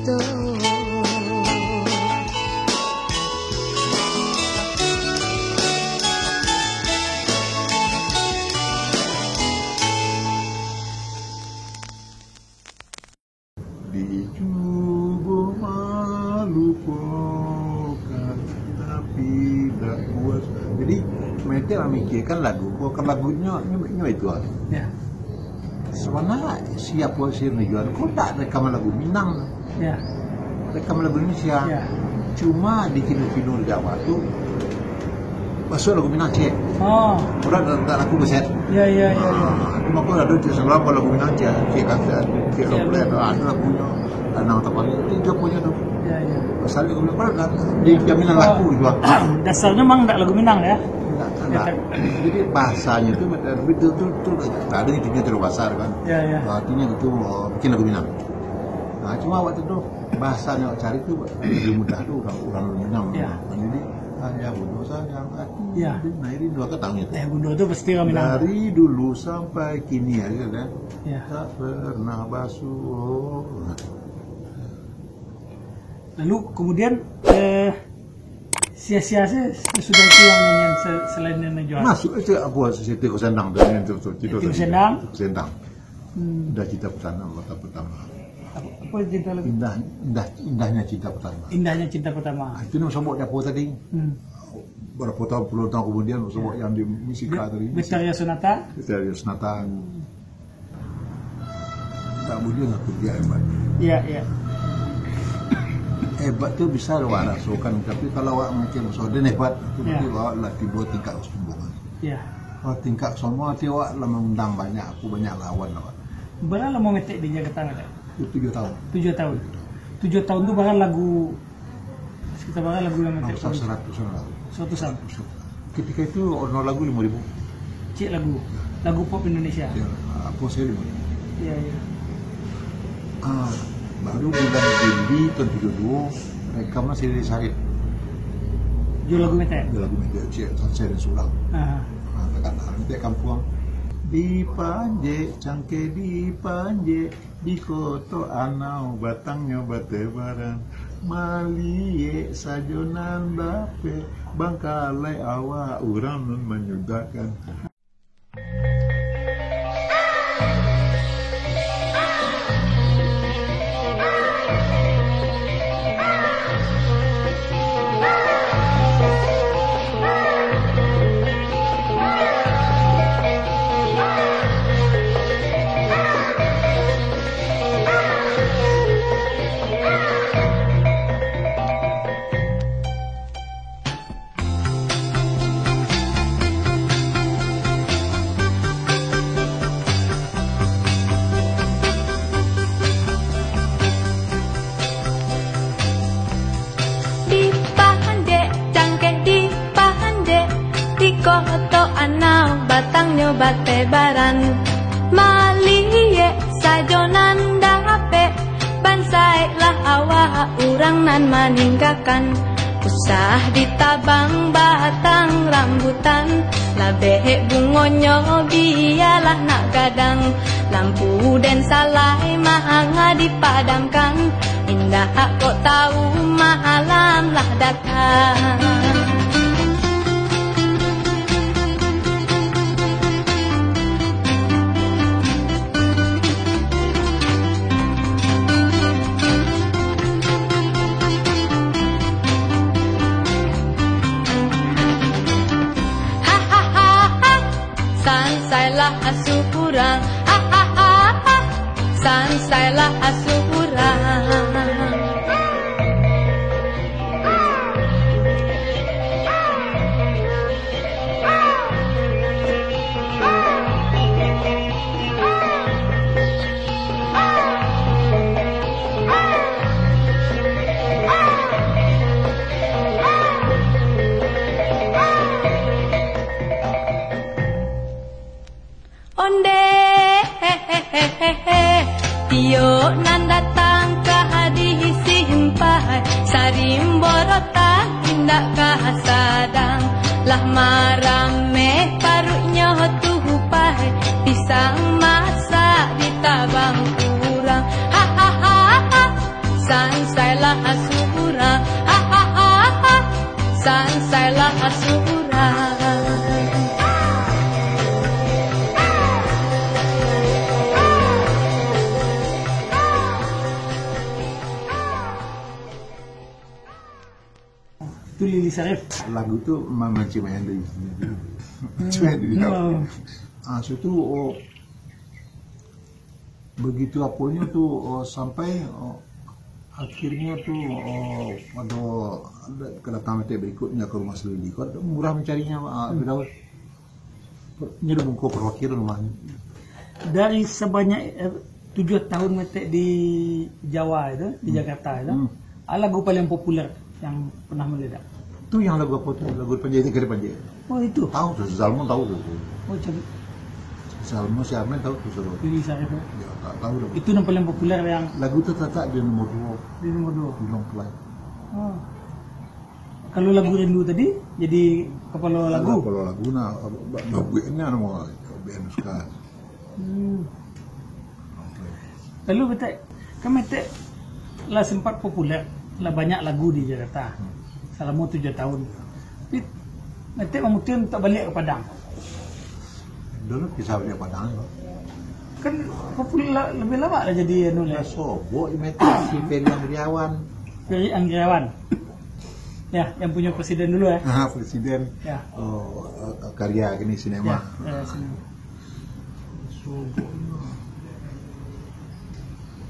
itu. Dicoba melupakan tapi tak puas. Jadi mereka memikirkan lagu, bukan lagunya itu. Ya. Sebenarnya siap buat sih jual. Kau tak rekaman lagu Minang, Ya. rekaman lagu Indonesia. Ya. Cuma di kino-kino di Jawa tu masuk lagu Minang cek. Oh. Orang tak lagu beset. Ya. Cuma kau ada tu sebelum kau lagu Minang cek kata cek lagu ada lagunya. Anak tak paling itu dia punya tu. Ya. Pasal lagu Minang kan di jaminan lagu jual. Dasarnya memang tak lagu Minang ya. Enggak. Jadi bahasanya tu betul tak ada intinya terbahasa kan. Ya. Artinya itu bikin lagu Minang. Nah, cuma waktu itu bahasanya cari tu lebih mudah tu orang Minang. Ya. Jadi ayah bodoh sayang hati. Ya. Nah ini dua katanya tu. Bunda itu pasti orang Minang. Dari dulu sampai kini aja kan. Ya. Tak pernah basuh. Lalu kemudian sia-sia sudah itu yang nyanyian selain yang jual. Masuk itu aku Siti Kusendang dan itu tidur. Siti Kusendang. Kusendang. Dah cinta pertama mata pertama. Apa cinta lagi? Indahnya cinta pertama. Indahnya cinta pertama. Itu nama sebut apa tadi? Berapa tahun, puluh tahun kemudian sebut yang di Misika tadi. Betariya Sonata. Betariya Sonata. Tak boleh aku dia hebat. Iya. Hebat tu bisa awak rasukan, tapi kalau awak macam soden hebat, tu berarti awak lah tiba tingkat kesombongan. Iya. Kalau tingkat kesombongan, awak lah mengundang banyak, aku banyak lawan awak. Berapa lama metek di Jakarta ada? 7 tahun. 7 tahun. 7 tahun tu bahkan lagu sekitar bahkan lagu yang metek. 100-an lagu. 100-an. Ketika itu ono lagu 5.000. Cik lagu pop Indonesia. Ya, apa saya 5.000. Iya. Baru bulan Juli tahun 72 rekaman Siri Sarip. Jual lagu metek. Jual lagu metek cik Sansai dan Sulang. Tekan metek kampung. Di Panje, cangke di Panje, di Koto Anau, batangnya batebaran, Malie sajonan bape, bangkalai awak urang nun menyudakan. Koto anau batangnya batebaran, Malie sajonan dape, bansailah awak urang nan maninggakan. Usah ditabang batang rambutan, labeh bungonyo bialah nak gadang. Lampu dan salai mahanga dipadamkan, indah kok tahu malam lah datang. Sansailah asuh kurang, sansailah asuh kurang. Onde, tio nanda Itu Lili Sarif. Lagu itu macam yang dari sendiri. Itu begitu apanya tuh sampai akhirnya tuh ada kedatangan berikutnya ke rumah selilikat murah mencarinya Firdaus. Ini udah bungkuk perwakilan rumahnya. Dari sebanyak 7 tahun metek di Jawa itu, di Jakarta itu, lagu paling populer yang pernah meledak. Itu yang lagu apa tuh? Lagu Panjai Negeri Panjai. Oh itu. Tahu tuh, Zalmo tahu tuh. Oh coba. Zalmo si Armen tahu tuh Saudara. Lili Sarif. Ya, tak tahu dong. Itu yang paling populer yang Lagu itu tetap di nomor 2 di nomor 2. di Long Play. Oh. Kalau lagu Rindu tadi jadi kepala lagu. Kalau lagu nah bagunya nama band sekarang. Lalu betul, kami metek lah sempat populer, lah banyak lagu di Jakarta. Selama 7 tahun. Tapi metek memutuskan untuk balik ke Padang. Dulu kisah balik Padang ya. Kan populer lebih lama lah jadi nulis. Sobo metek si Ferry Andriawan. Ferry Andriawan. Ya, yang punya presiden dulu ya. Presiden. Ya. Karya kini sinema. Ya, sinema. Sobo.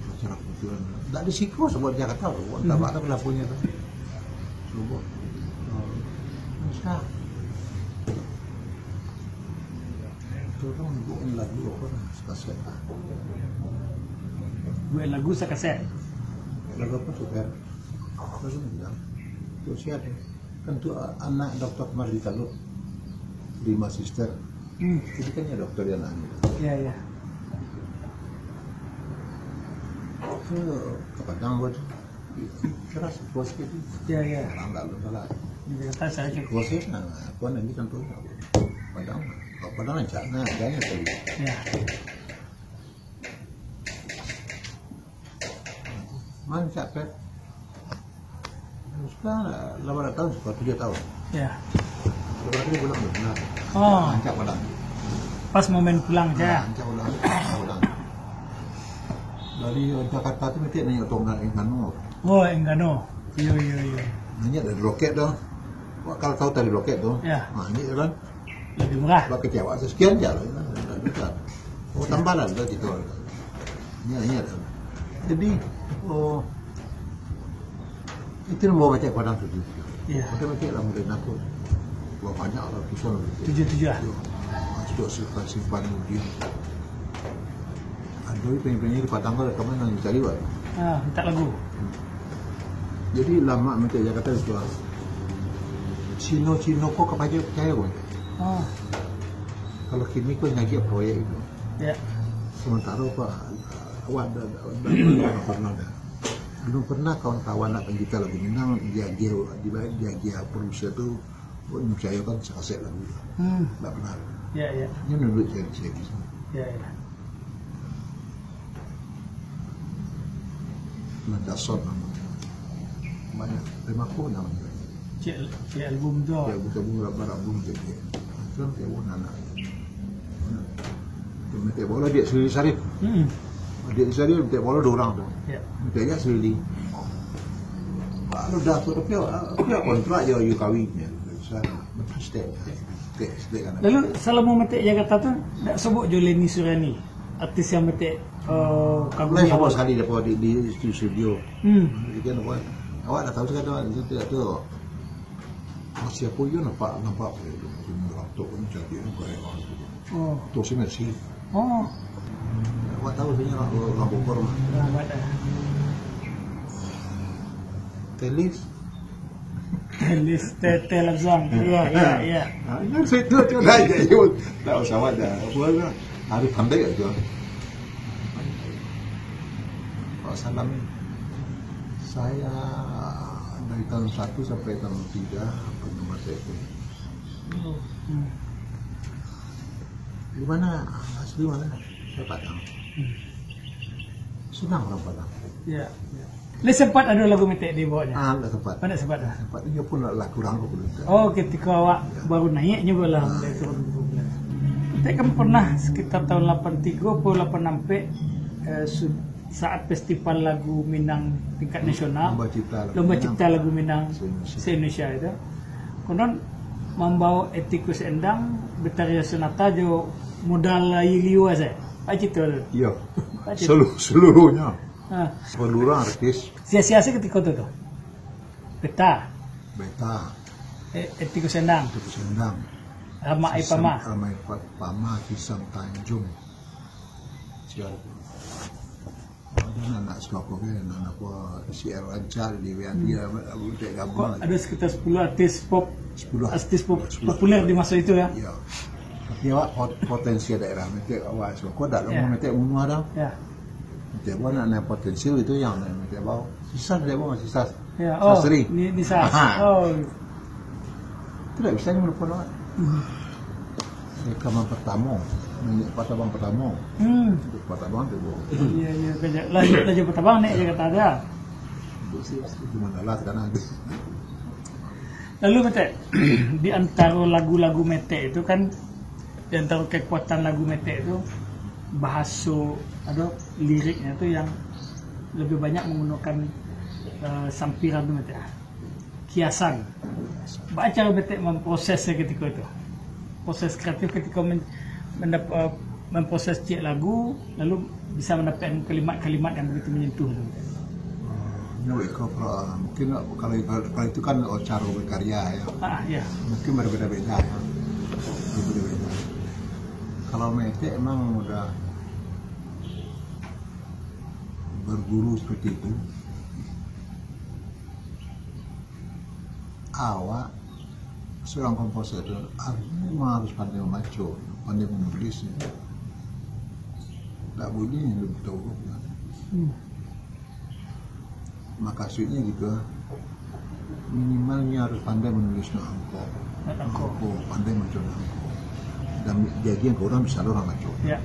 Acara kebetulan. Tak di Siko sebab Jakarta tu. Tak ada pelakunya tu. Sobo. Masa. Itu kan bukan lagu apa kaset. Buat lagu sekaset. Lagu apa super? Lagu enggak. Itu siapa? Kan tu anak Dr. Mardi Talut. 5 sister. Jadi kan ya dokter yang anak. Ya, ya. Ke Padang buat keras bos gitu. Ya, ya. Orang lalu salah. Di Jakarta saya cukup. Bosnya aku nanti kan tuh Padang. Kalau Padang aja, nah jangan tadi. Ya. Mana capek? Sekarang 8 tahun, 7 tahun. Ya. Berarti pulang benar. Oh, Ancak Padang. pas momen pulang aja. Ancak Padang. Dari Jakarta tu mesti nanya tonggal Engano. Oh, Enggano. Iya, iya, iya. Nanya dari loket tu. Wah, kalau tahu tadi loket tu. Ya. Ini kan. Lebih murah. Bak kecewa sekian je lah. Oh, tambahan tu gitu. Ini ada. Jadi, itu mau baca Padang tu. Iya. Kita baca lah mulai nakut. Wah, banyak lah tulisan. 7 lah. Sudah simpan dia. Aduh, pengen-pengen di Padang kalau kamu nak cari buat. Minta lagu. Jadi lama minta Jakarta itu. Cino kok kepada percaya pun. Oh, Kalau kini kau ngaji proyek itu. ya. Sementara Pak awak belum pernah kawan-kawan nak kita lagu Minang dia produser tu percaya kan kaset lagu. Tak pernah. Ya, ya. Ini menurut saya kisah. Ya, ya. Dasar nama. Banyak terima kasih namanya. Cik album tu. Ya bukan barang belum jadi. Kan dia pun anak. Minta bola dia Sri Sarif. Dia Sarif minta bola 2 orang tu. Ya. Minta dia Sri. Kalau dah tu tapi kontrak je you kahwinnya. Sana stay. Stay kan. Lalu selama metik Jakarta tu tak sebut je Leni Surani, artis yang metik kagum Lain awak. sama sekali dapat di studio. Jadi kan awak dah tahu sekarang tu tu. Masih apa you nampak tu pun jadi orang. Oh. Tu si Mercy. Oh. Awak tahu sebenarnya orang Bogor mah. Rahmat dah. Telis. Telis tete langsung. Ya, ya, ya. Yang saya tu dah je. Tak usah ada. Apa hari pandai aja. Pak Salam, saya dari tahun 1 sampai tahun 3 penggemar saya itu. Di mana asli mana? Saya Padang. Senang orang Padang. Ya. Ni sempat ada lagu metik di bawahnya. Tak sempat. Mana sempat dah? Sempat dia pun lah kurang aku. Oh, ketika awak baru naik nyoba lah mulai turun. Tapi kan pernah sekitar tahun 83 atau 86 pe saat festival lagu Minang tingkat nasional, Lomba Cipta Lagu Minang se-Indonesia itu, konon membawa etikus endang Betarian Sonata jo modal liwa saya. Pak Cito. Iya. Seluruhnya. Ah. Seluruh artis. Sia-sia ketika itu tuh. Beta. Etikus endang. Rama Ipama. Rama Ipama Kisang Tanjung. Siapa? Ada anak sekolah anak si Rancal di dia udah gabung. Ada sekitar 10 artis pop populer di masa itu ya. Iya. Tapi potensi daerah mete awas kok dak mau mete umum ada. Ya. Mete anak potensial itu yang mete bawa. Sisa dia bawa sisa. Ya. Oh. Sasri. Ini sas. Oh. Tidak bisa menelepon. Rekaman pertama. Patabang pertama. Patabang tu. Iya. Lanjut aja Patabang nih ya kata ada. Gimana lah kan ada. Lalu Mete, di antara lagu-lagu Mete itu kan, di antara kekuatan lagu Mete itu bahasa, liriknya itu yang lebih banyak menggunakan sampiran itu Mete, kiasan. Baca Mete memprosesnya ketika itu, proses kreatif ketika memproses cik lagu, lalu bisa mendapatkan kalimat-kalimat yang begitu menyentuh. Mungkin kalau itu kan cara berkarya ya. Ya. Mungkin berbeda-beda ya. Berbeda-beda. Kalau Mete emang udah berguru seperti itu. Awak seorang komposer memang harus pandai membaca, pandai menulis. Tak boleh lebih tahu. Maksudnya gitu, minimalnya harus pandai menulis angko, pandai mencoba angko, dan jadi yang orang bisa orang baca. Ya.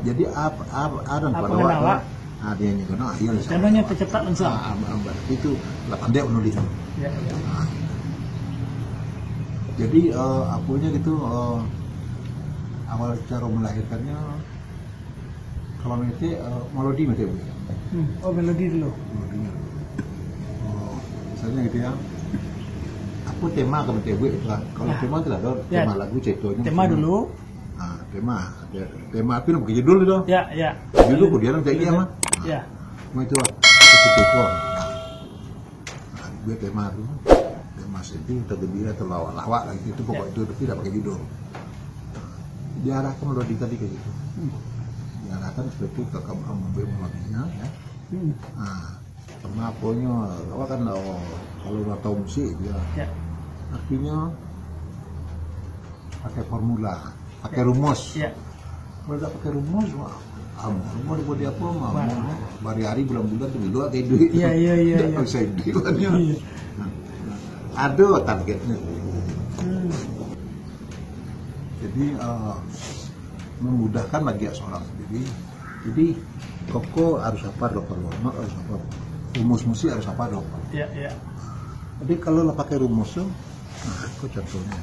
Jadi ada pada waktu ada yang kena ayat. Contohnya tercetak langsung. Itu lah pandai menulis. Ya. Jadi apunya gitu awal cara melahirkannya kalau Mete melodi Mete bu. Melodi dulu. Misalnya gitu ya. Aku tema ke Mete bu lah. Kalau tema itu ada tema lagu ceritanya. Tema dulu. Tema apa nak pakai judul itu? Ya. Judul kemudian jadi apa? Ya. Mau itu itu kok. Gue tema tu. Tema sedih, tergembira, terlawak lagi itu pokok itu tidak pakai judul. Diarahkan melodi tadi kayak gitu. Diarahkan seperti itu ke ambil melodinya ya. Karena apanya awak kan kalau nggak tahu musik dia artinya pakai formula, pakai rumus. Kalau tak pakai rumus, mau buat dia apa? Hari-hari bulan-bulan tu dulu ada duit. Iya. Saya duitnya. Ada targetnya. Jadi memudahkan bagi seorang sendiri. Jadi koko harus apa dokter, not harus apa, rumus musik harus apa dokter. Iya. Jadi kalau lo pakai rumus tuh, aku contohnya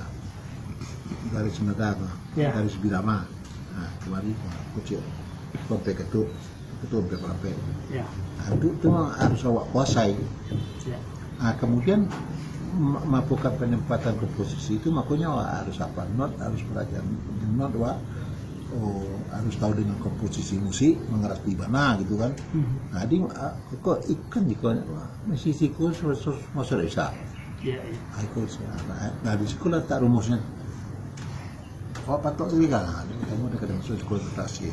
garis negara, garis birama, kemarin aku cek kontek ketuk berapa. Itu harus awak kuasai. Kemudian melakukan penempatan komposisi itu makanya harus apa? Not harus belajar, not harus tahu dengan komposisi musik, mengerti mana gitu kan. Jadi kok ikan jika musisiku masuk desa. Nah di sekolah tak rumusnya. Kok patok sih kan? Kamu udah kadang masuk sekolah stasi.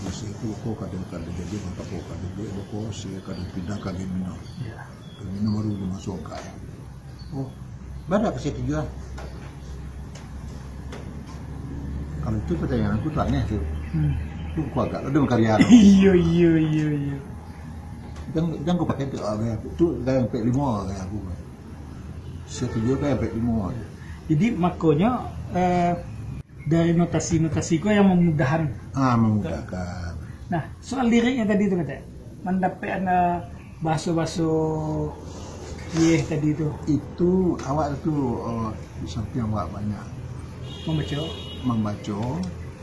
Musik itu kok kadang jadi mata kok kadang kok sih kadang pindah kadang minum. Minum baru masuk kaya. Banyak ke situ juga. Kalau itu pertanyaan aku tanya tuh. Itu kok agak ada karya. Iya. Jangan kau pakai itu gaya MP5 kayak aku. Setuju kayak MP5. Jadi makanya dari notasi-notasi kau yang memudahkan. Memudahkan. Nah, soal liriknya tadi itu kata, mendapatkan bahasa-bahasa tadi itu. Itu awak itu samping awak banyak membaca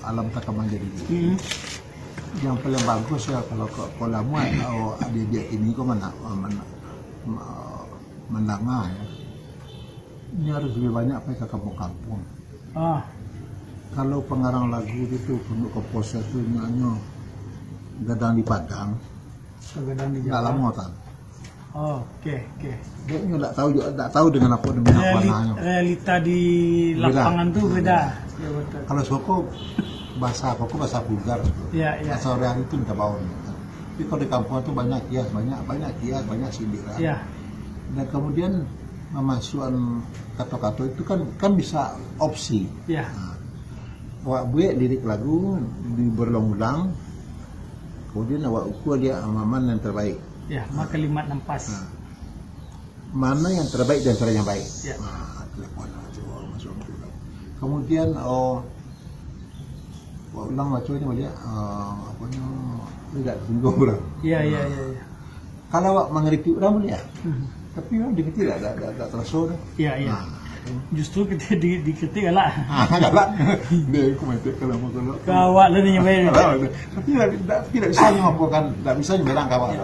alam kata menjadi yang paling bagus ya kalau kamu adik-adik ini kok menengah ya. Ini harus lebih banyak pakai ke kampung-kampung. Kalau pengarang lagu itu untuk komposer itu nyanyi gadang di Padang, nggak lama kan? Oke. Dia nggak tahu dengan apa namanya. Realita di lapangan tuh beda. Ya, betul. Kalau Soko bahasa vulgar. Iya. Bahasa real itu minta bawang. Tapi kalau di kampung itu banyak kias, banyak sindiran. Iya. Dan kemudian memasukkan kata-kata itu kan bisa opsi. Iya. Awak buat lirik lagu berulang-ulang, kemudian awak ukur dia amaman yang terbaik. Ya, maka kalimat nampas. Mana yang terbaik dan cara yang baik. Ya. Telepon masuk. Kemudian ulang macamnya dia tidak tunggu orang. Iya. Kalau awak mengerti orang boleh ya. Tapi orang dikit tidak terasa. Iya. Justru kita dikritik galak. Galak. Dia komentar kalau kawak lah ni nyampe. Tapi tidak bisa mengapakan, tidak bisa bilang kawak.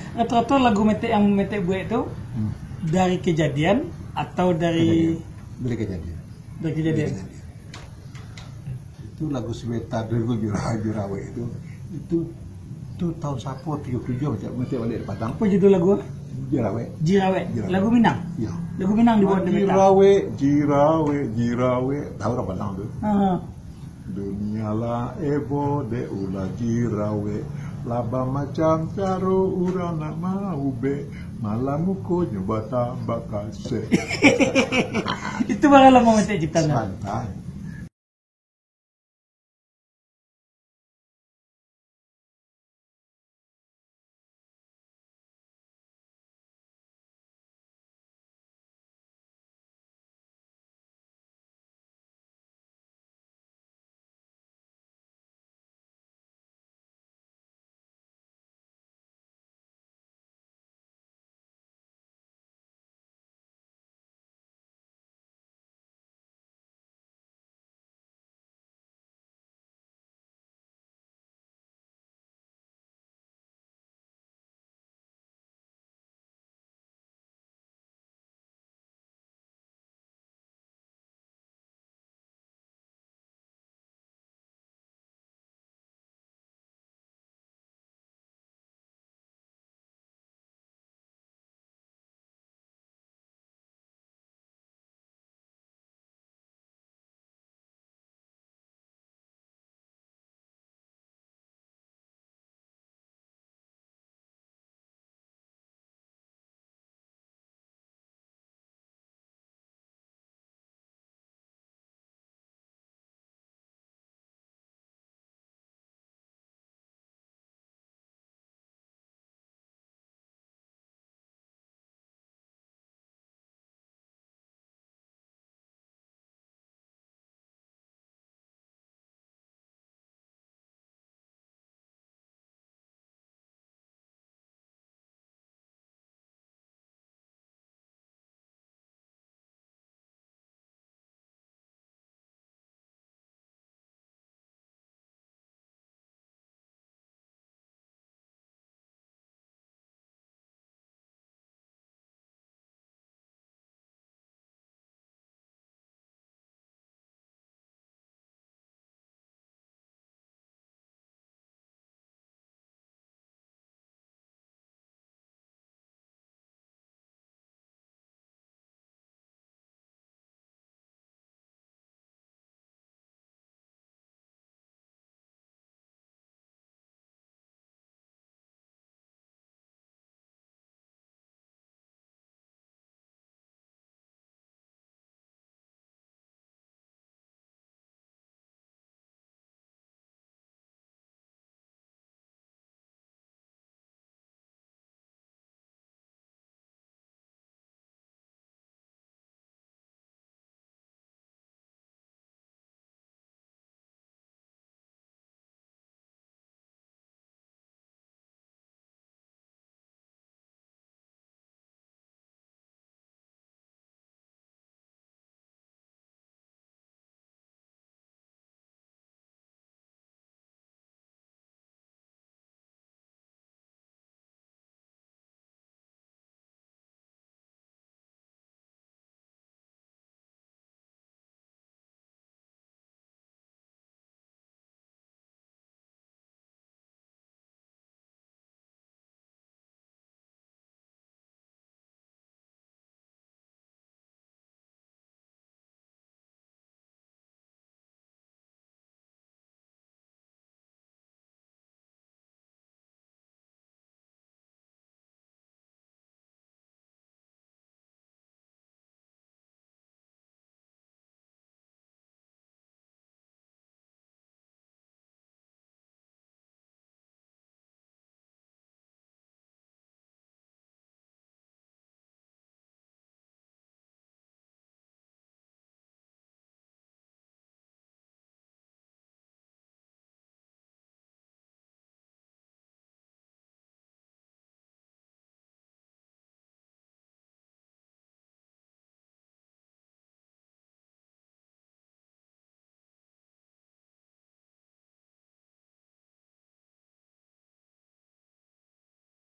Rata-rata lagu metek yang metek buat itu dari kejadian atau dari kejadian. Itu lagu sebentar dari Jurawe itu tahun sapo 37 macam metek balik di Padang. Apa judul lagu? Jirawe. Lagu Minang. Iya. Lagu Minang dibuat di Metak. Jirawe. Tahu apa Padang tu? Dunia la ebo de ula jirawe. Laba macam caro urana mau be. Malamu ko nyoba bakase. Itu bakal lama metek ciptaan. Santai.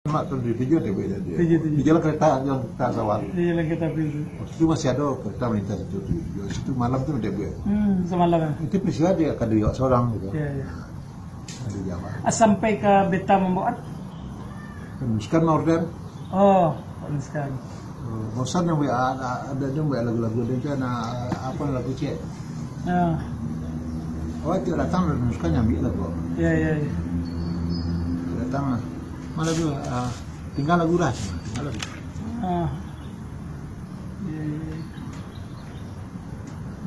Mak tuh di tujuh deh beda dia. Tujuh. Di jalan kereta sawat. Di jalan kereta api itu. Waktu itu masih ada kereta melintas itu tujuh. Situ malam tuh dia buat. Semalam ya. Itu peristiwa dia akan dia seorang gitu. Iya, iya. Di Jawa. Sampai ke Beta membuat. Menuliskan order. Oh, menuliskan. Bosan yang ada dia buat lagu-lagu dia kan apa lagu cek. Ah. Oh itu datang menuliskan nyambi lagu. Iya, iya, iya. Datang malah tuh tinggal lagu dah. Tinggal lagu. Ah. Iya, iya.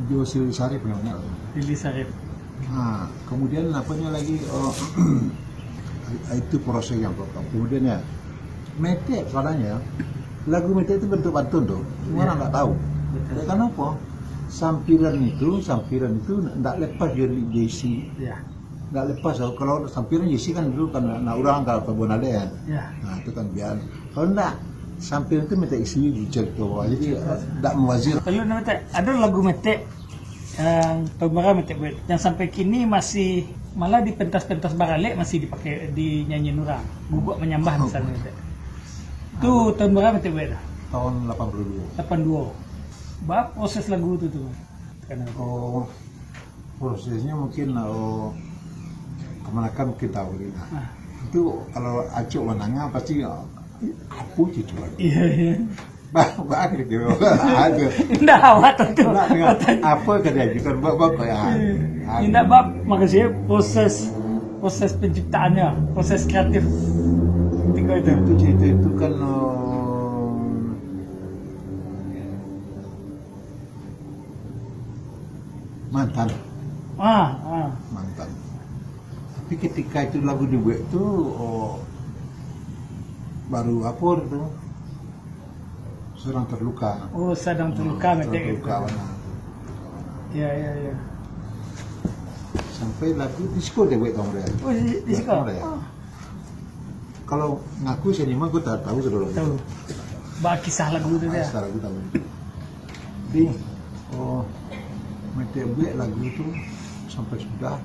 Jo Sari punya banyak. Lili Sarip. Nah, kemudian apanya lagi itu proses yang pertama. Kemudian ya Mete soalnya lagu Mete itu bentuk pantun tuh. Semua orang nggak tahu. Ya, kenapa? Sampiran itu tidak lepas dari JC. Ya. Nggak lepas. Kalau sampiran JC kan dulu kan anak orang kalau Pabonade ya. Ya. Nah itu kan biar. Kalau enggak sampiran itu Mete isi cerita. Jadi tidak mewazir. Kalau Mete ada lagu Mete yang Tomara Mete buat yang sampai kini masih malah di pentas-pentas barale masih dipakai di nyanyiin orang. Guguk menyambah misalnya Mete. Itu tahun berapa Mete buat? Tahun 82. 82. Bap proses lagu itu tuh. Kenapa? Oh, prosesnya mungkin kemenakan mungkin tahu dia. Itu kalau acuk menangnya pasti aku gitu. Iya, iya. Bah gitu. Ada. Nggak awat tuh. Apa kerja bab ya. Indah bab makasih proses penciptaannya, proses kreatif. Ketika Itu cerita itu kan mantan. Mantan. Tapi ketika itu lagu dibuat itu baru apa itu sedang terluka. Oh, sedang terluka Mete gitu. Terluka. Iya, iya, iya. Sampai lagu disco dia buat kamu dia. Oh, di sekolah. Kalau ngaku seniman gue tak tahu sudah lagu. Tahu. Bah kisah lagu itu dia. Kisah lagu tahu. Jadi Mete buat lagu itu sampai sudah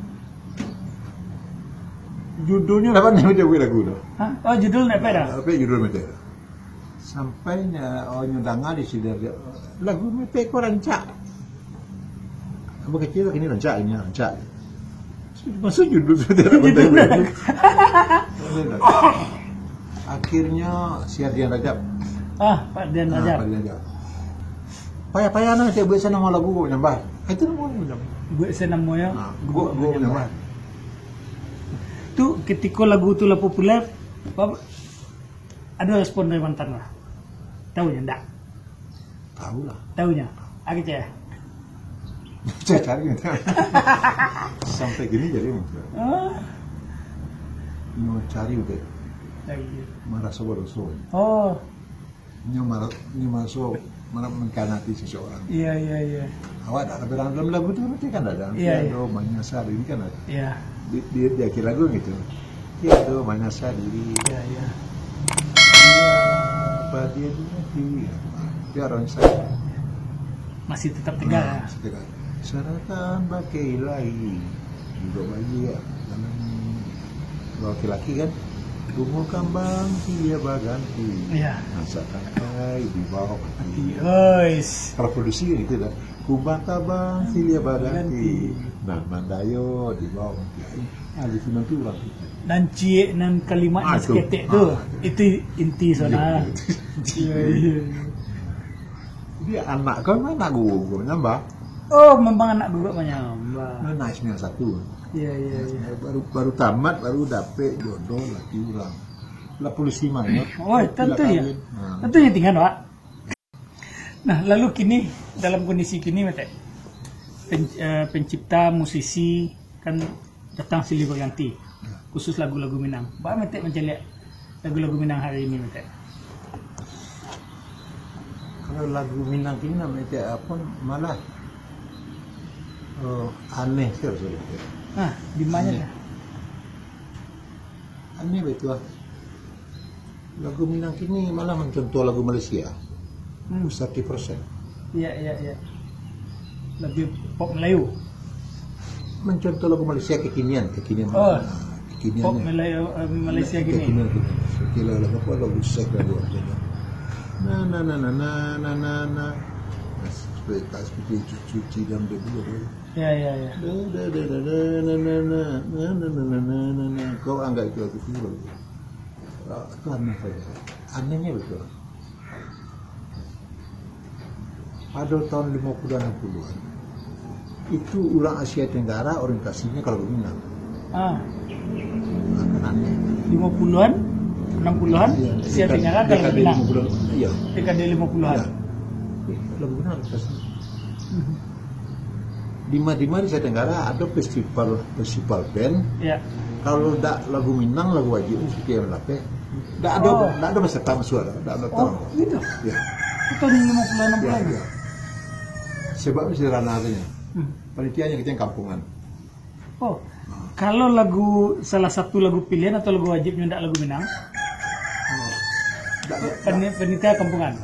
judulnya apa nih Mete buat lagu itu? Hah? Oh, judulnya apa dah? Apa judul Mete? Sampai nyudanga di sini lagu Mete kok rancak. Kamu kecil ini rancak ini rancak. Maksud judul Mete. Akhirnya si Ardian Rajab. Pak Dian Rajab. Payah-payah nang saya buat sana lagu gue nyambah. Itu mau nyambah. Gue senam moyo. Gue nyambah. Tuh ketika lagu itu lah populer, ada respon dari mantan lah. Tahu ya enggak? Tahu lah. Tahunya. Aku ya. Saya cari sampai gini jadi mau cari udah. Marah sobat so. Oh. Marah so. Mana mengkhianati seseorang. Iya. Awak ada dalam lagu itu nanti kan ada. Iya. Tiado Manyasar ini kan ada. Iya. Di akhir lagu gitu. Tiado Manyasar diri. Iya. Iya. Apa dia diri. Dia orang saya. Masih tetap tegar ya. Masih tegar. Seratan pakai ilahi juga bagi ya. Laki-laki kan. Tunggu kambang dia baganti. Iya. Masa kakai di bawah hati. Ois. Kalau produksi gitu dah. Kumbang kabang dia baganti. Nah mandayo di bawah hati. Di sini tu lah. Dan cie dan kalimat ketek tu. Itu inti sana. Iya. Dia anak kan anak gue nambah. Oh, memang anak gue menyambah. Naik 91. Iya. Baru tamat, baru dapet jodoh lagi ulang. Lah polisi mana? Oh, tentu ya. Tentunya tinggal Pak. Nah, lalu kini dalam kondisi kini Mete, pencipta musisi kan datang silih berganti, khusus lagu-lagu Minang. Pak Mete mencari lagu-lagu Minang hari ini Mete. Kalau lagu Minang ini namanya apa malah aneh sekali. Di mana ya? Aneh betul. Lagu Minang ini malah mencontoh lagu Malaysia. 30%. Iya. Lebih pop Melayu. Mencontoh lagu Malaysia kekinian. Oh, kekinian. Pop Melayu Malaysia gini. Kekinian. Kira lah apa lagu sek lah buat tu. Na. Seperti cuci dalam debu. Ya. Kau anggap itu lagu Hero. Itu aneh saja. Anehnya betul. Pada tahun 50-an 60-an itu orang Asia Tenggara orientasinya kalau Minang. Akan aneh. 50-an, 60-an, Asia Tenggara kalau Minang. Iya. Dekade 50-an. Kalau Minang orientasinya. Di Asia Tenggara ada festival band. Ya. Kalau tak lagu Minang, lagu wajib seperti yang lape. Tak ada peserta masuk, tak ada tahu. Gitu. Ya. Itu tahun 50-an 60-an. Ya. Sebab sederhana artinya. Panitianya kita yang kampungan. Oh, kalau lagu salah satu lagu pilihan atau lagu wajibnya tidak lagu Minang, panitia kampungan.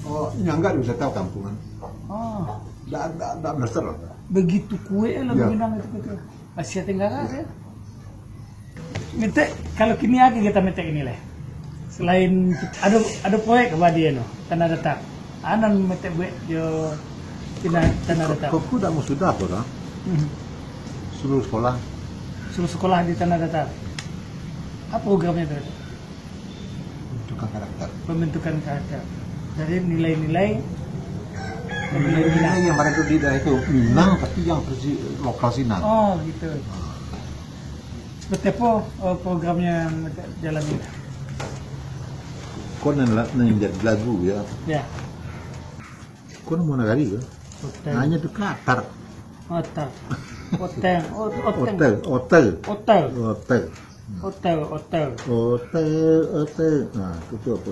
Oh, enggak bisa tahu kampungan. Oh, Tak besar. begitu kue lagu Ya. Minang itu. Asia Tenggara ya. Mete kalau kini lagi kita mete ini lah. Selain ada proyek apa dia no, tanah datar. Anan mete buat yo tanah datar. Kok dah mau sudah apa dah? Seluruh sekolah. Suruh sekolah di tanah datar. Apa programnya itu? Tukang karakter. Pembentukan karakter. Dari nilai-nilai Nilai yang pada itu di daerah itu Minang tapi yang versi lokal Sinang. Oh gitu. Seperti apa programnya yang jalan ini? Kau jadi lagu ya. Ya. Kau mau negari ya? Hotel. Hanya tu Qatar. Hotel. Hotel. Hotel. Nah, itu apa?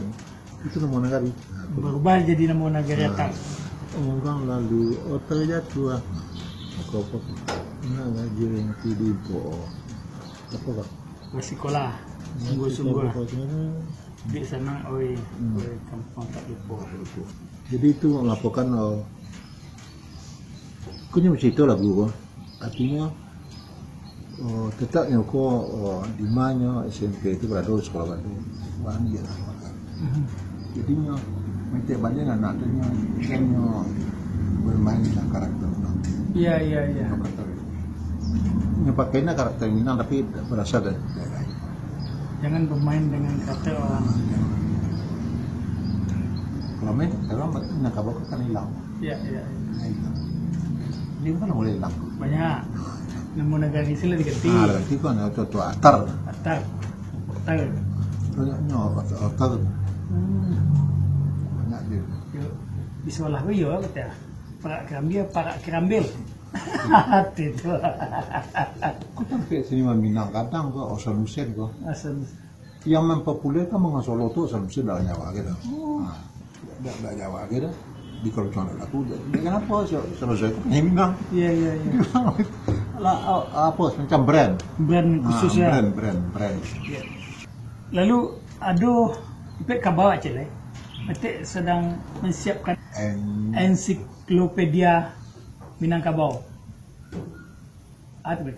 Itu nama negari. Berubah jadi nama negara atas. Orang lalu hotel jatuh. Apa? Nah, jiring tidur po. Apa kak? Bersekolah. Sungguh-sungguh. Di sana, oi kampung tak lupa. Jadi itu melaporkan kunya macam itu lagu ko. Artinya tetapnya ko di mana SMP itu berada sekolah baru banyak lah. Jadinya minta banyak anak tu nya bermain dengan karakter orang. Iya. Karakter. Yang pakainya karakter Minang tapi berasal dari daerah. Jangan bermain dengan kata orang. Kalau main orang nak kabur kan hilang. Iya. Ini kan boleh hilang. Banyak. Nama negara istilah diganti. Berarti kan itu atar. Atar. Banyaknya atar. Banyak dia. Di sekolah gue yo kata. Para kerambil. Itu. Kau sampai sini Minang kadang ke Osan Hussein kok. Asal. Yang mempopulerkan Mengan Solo tu Osan Hussein dah nyawa kita. Dah nyawa kita. Di kalau cuma aku, kenapa selesai itu penyanyi Minang? Iya. Lah apa macam brand Khusus ya. Brand. Ya. Lalu aduh, ipek kabawa cile. Mete sedang menyiapkan ensiklopedia Minangkabau. Betul.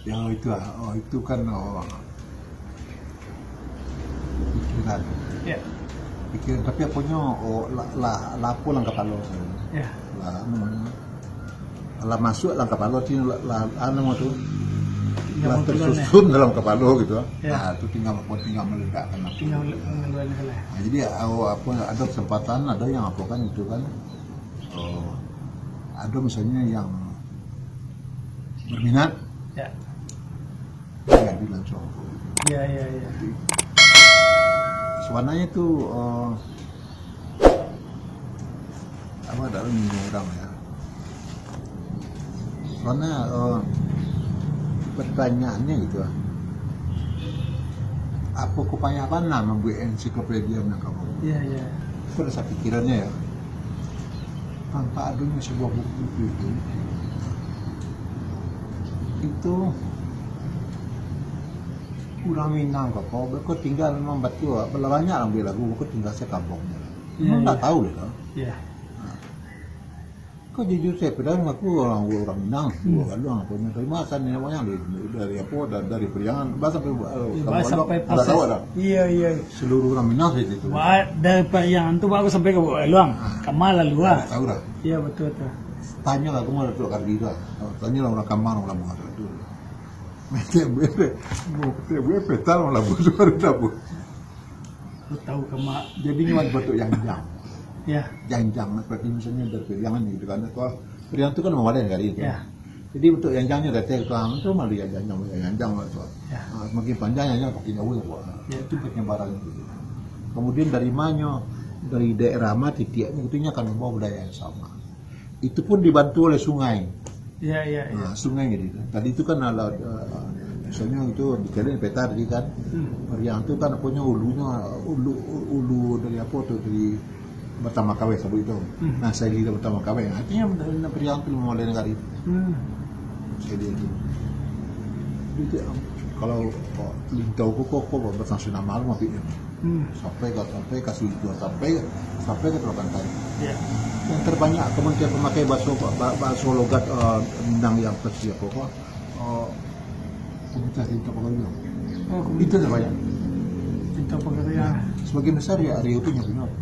Yang itu kan pikiran. Ya. Pikiran tapi apanya lapo lang kapalo saya. Ya. Lah masuk lang kapalo tin anu tu. Tinggal Lah mengeluarkan, tersusun dalam kapalo gitu. Ya. Nah, itu tinggal meledakkan. Tinggal mengeluarkan lah. Nah, jadi ada kesempatan, ada yang apakan itu kan. Ada misalnya yang berminat. Ya. Ya dilancong. Iya. Suananya itu apa dalam orang ya. Soalnya pertanyaannya gitu. Apa keupayaan membuat ensiklopedia Minangkabau? Iya. Pada saya pikirannya ya. Tanpa adanya sebuah buku itu kurang Minangkabau, kau tinggal memang betul, banyak orang bilang, kau tinggal sekampungnya. Iya, Memang tak tahu deh kan. Iya. Kau jujur saya bilang aku orang Minang, gua Galuang punya dari masa nih namanya dari apa dari Priangan bahasa sampai proses. Iya. Seluruh orang Minang saya itu. Dari Priangan tuh baru sampai ke Galuang, Kamal Luar. Tahu dah. Iya betul. Tanya lah kamu ada Kardiga, tanya lah orang Kamar orang Bunga itu. Mete petar orang Labu suara Labu. Lu tahu Kamal. Jadinya bentuk yang jang. Ya. Jangan seperti misalnya dari Priangan gitu kan. Kalau Priangan itu kan memadan kali itu. Ya. Jadi untuk yang jangnya dari Priangan itu malah yang jang lah tuh. Ya. Semakin panjangnya pakai nyawa ya. Itu penyebaran itu. Kemudian dari Manyo, dari daerah mati tiapnya itunya kan membawa budaya yang sama. Itu pun dibantu oleh sungai. Iya. Nah, sungai gitu. Tadi itu kan ada misalnya itu bicara peta tadi kan. Priangan itu kan punya ulu dari apa tuh dari Pertama Kawe sabut itu. Nah saya lihat Pertama Kawe. Artinya Priangan itu mulai negara itu. Saya lihat itu. Jadi kalau lintau kok bernasional malu tapi sampai kasih jual sampai ke Terokan Kari. Yang terbanyak kemudian pemakai bahasa logat Minang yang pasti pokok komunitas Lintau Pagarian. Itu terbanyak. Lintau Pagarian. Sebagian besar ya Rio punya benar.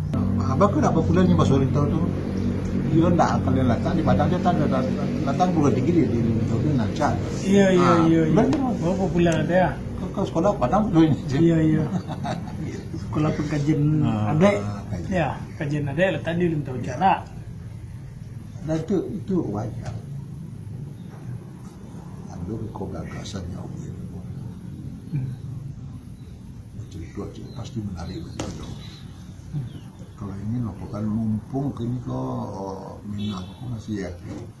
Abang kenapa pulangnya bahasa Lintau itu? Dia enggak kalian latang di Padang dia tanda latang bukan tinggi di Lintau itu nancat. Iya. Oh populer ada ya. Kau sekolah Padang dulu ini. Iya. Sekolah pengkajian adek. Ya, kajian adek letak di Lintau Jarak. Dan itu wajar. Ada kau gagasannya itu pasti menarik betul. Kalau ini lakukan mumpung ini kok Minang aku masih ya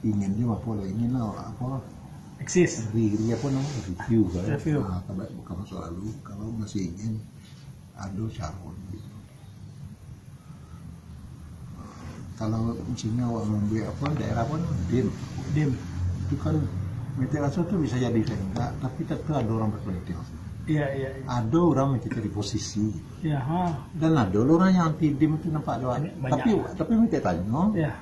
ingin dia apa lah ingin apa eksis apa namanya review kan. Nah, kalau selalu kalau masih ingin ada calon gitu. Kalau misalnya membuat apa daerah pun dim itu kan meteorasi itu bisa jadi enggak tapi tetap ada orang berpendapat. Iya. Ada orang yang kita di posisi. Iya. Dan ada orang yang anti dim itu nampak doang. Tapi minta tanya. Iya.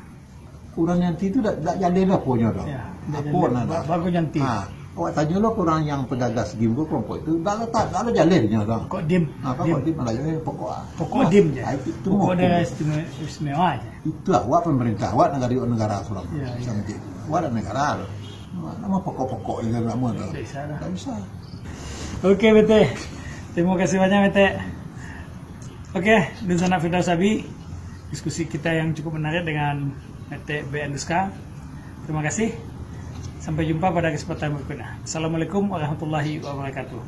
Orang yang anti itu tak jadi lah punya dah. Iya. Apa nada? Bagus anti. Awak tanya lo orang yang penjagas dim ke kelompok itu, dah jalannya dah. Kok dim? Kok dim malah pokok dim je. Itu pokok ada istimewa aja. Itu awak pemerintah, awak negara Sulawesi. Iya. Awak negara. Nama pokok-pokok ini nama dah. Tak bisa. Oke, Bete. Terima kasih banyak, Bete. Oke, dan sana Firdaus Abi. Diskusi kita yang cukup menarik dengan Bete B. Anduska. Terima kasih. Sampai jumpa pada kesempatan berikutnya. Assalamualaikum warahmatullahi wabarakatuh.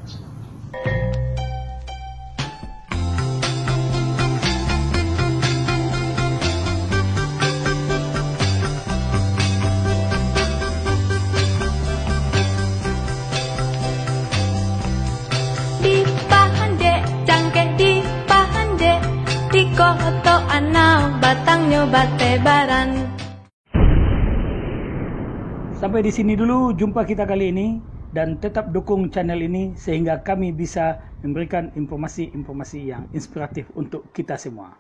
Koto anau batangnya bate baran. Sampai di sini dulu jumpa kita kali ini dan tetap dukung channel ini sehingga kami bisa memberikan informasi-informasi yang inspiratif untuk kita semua.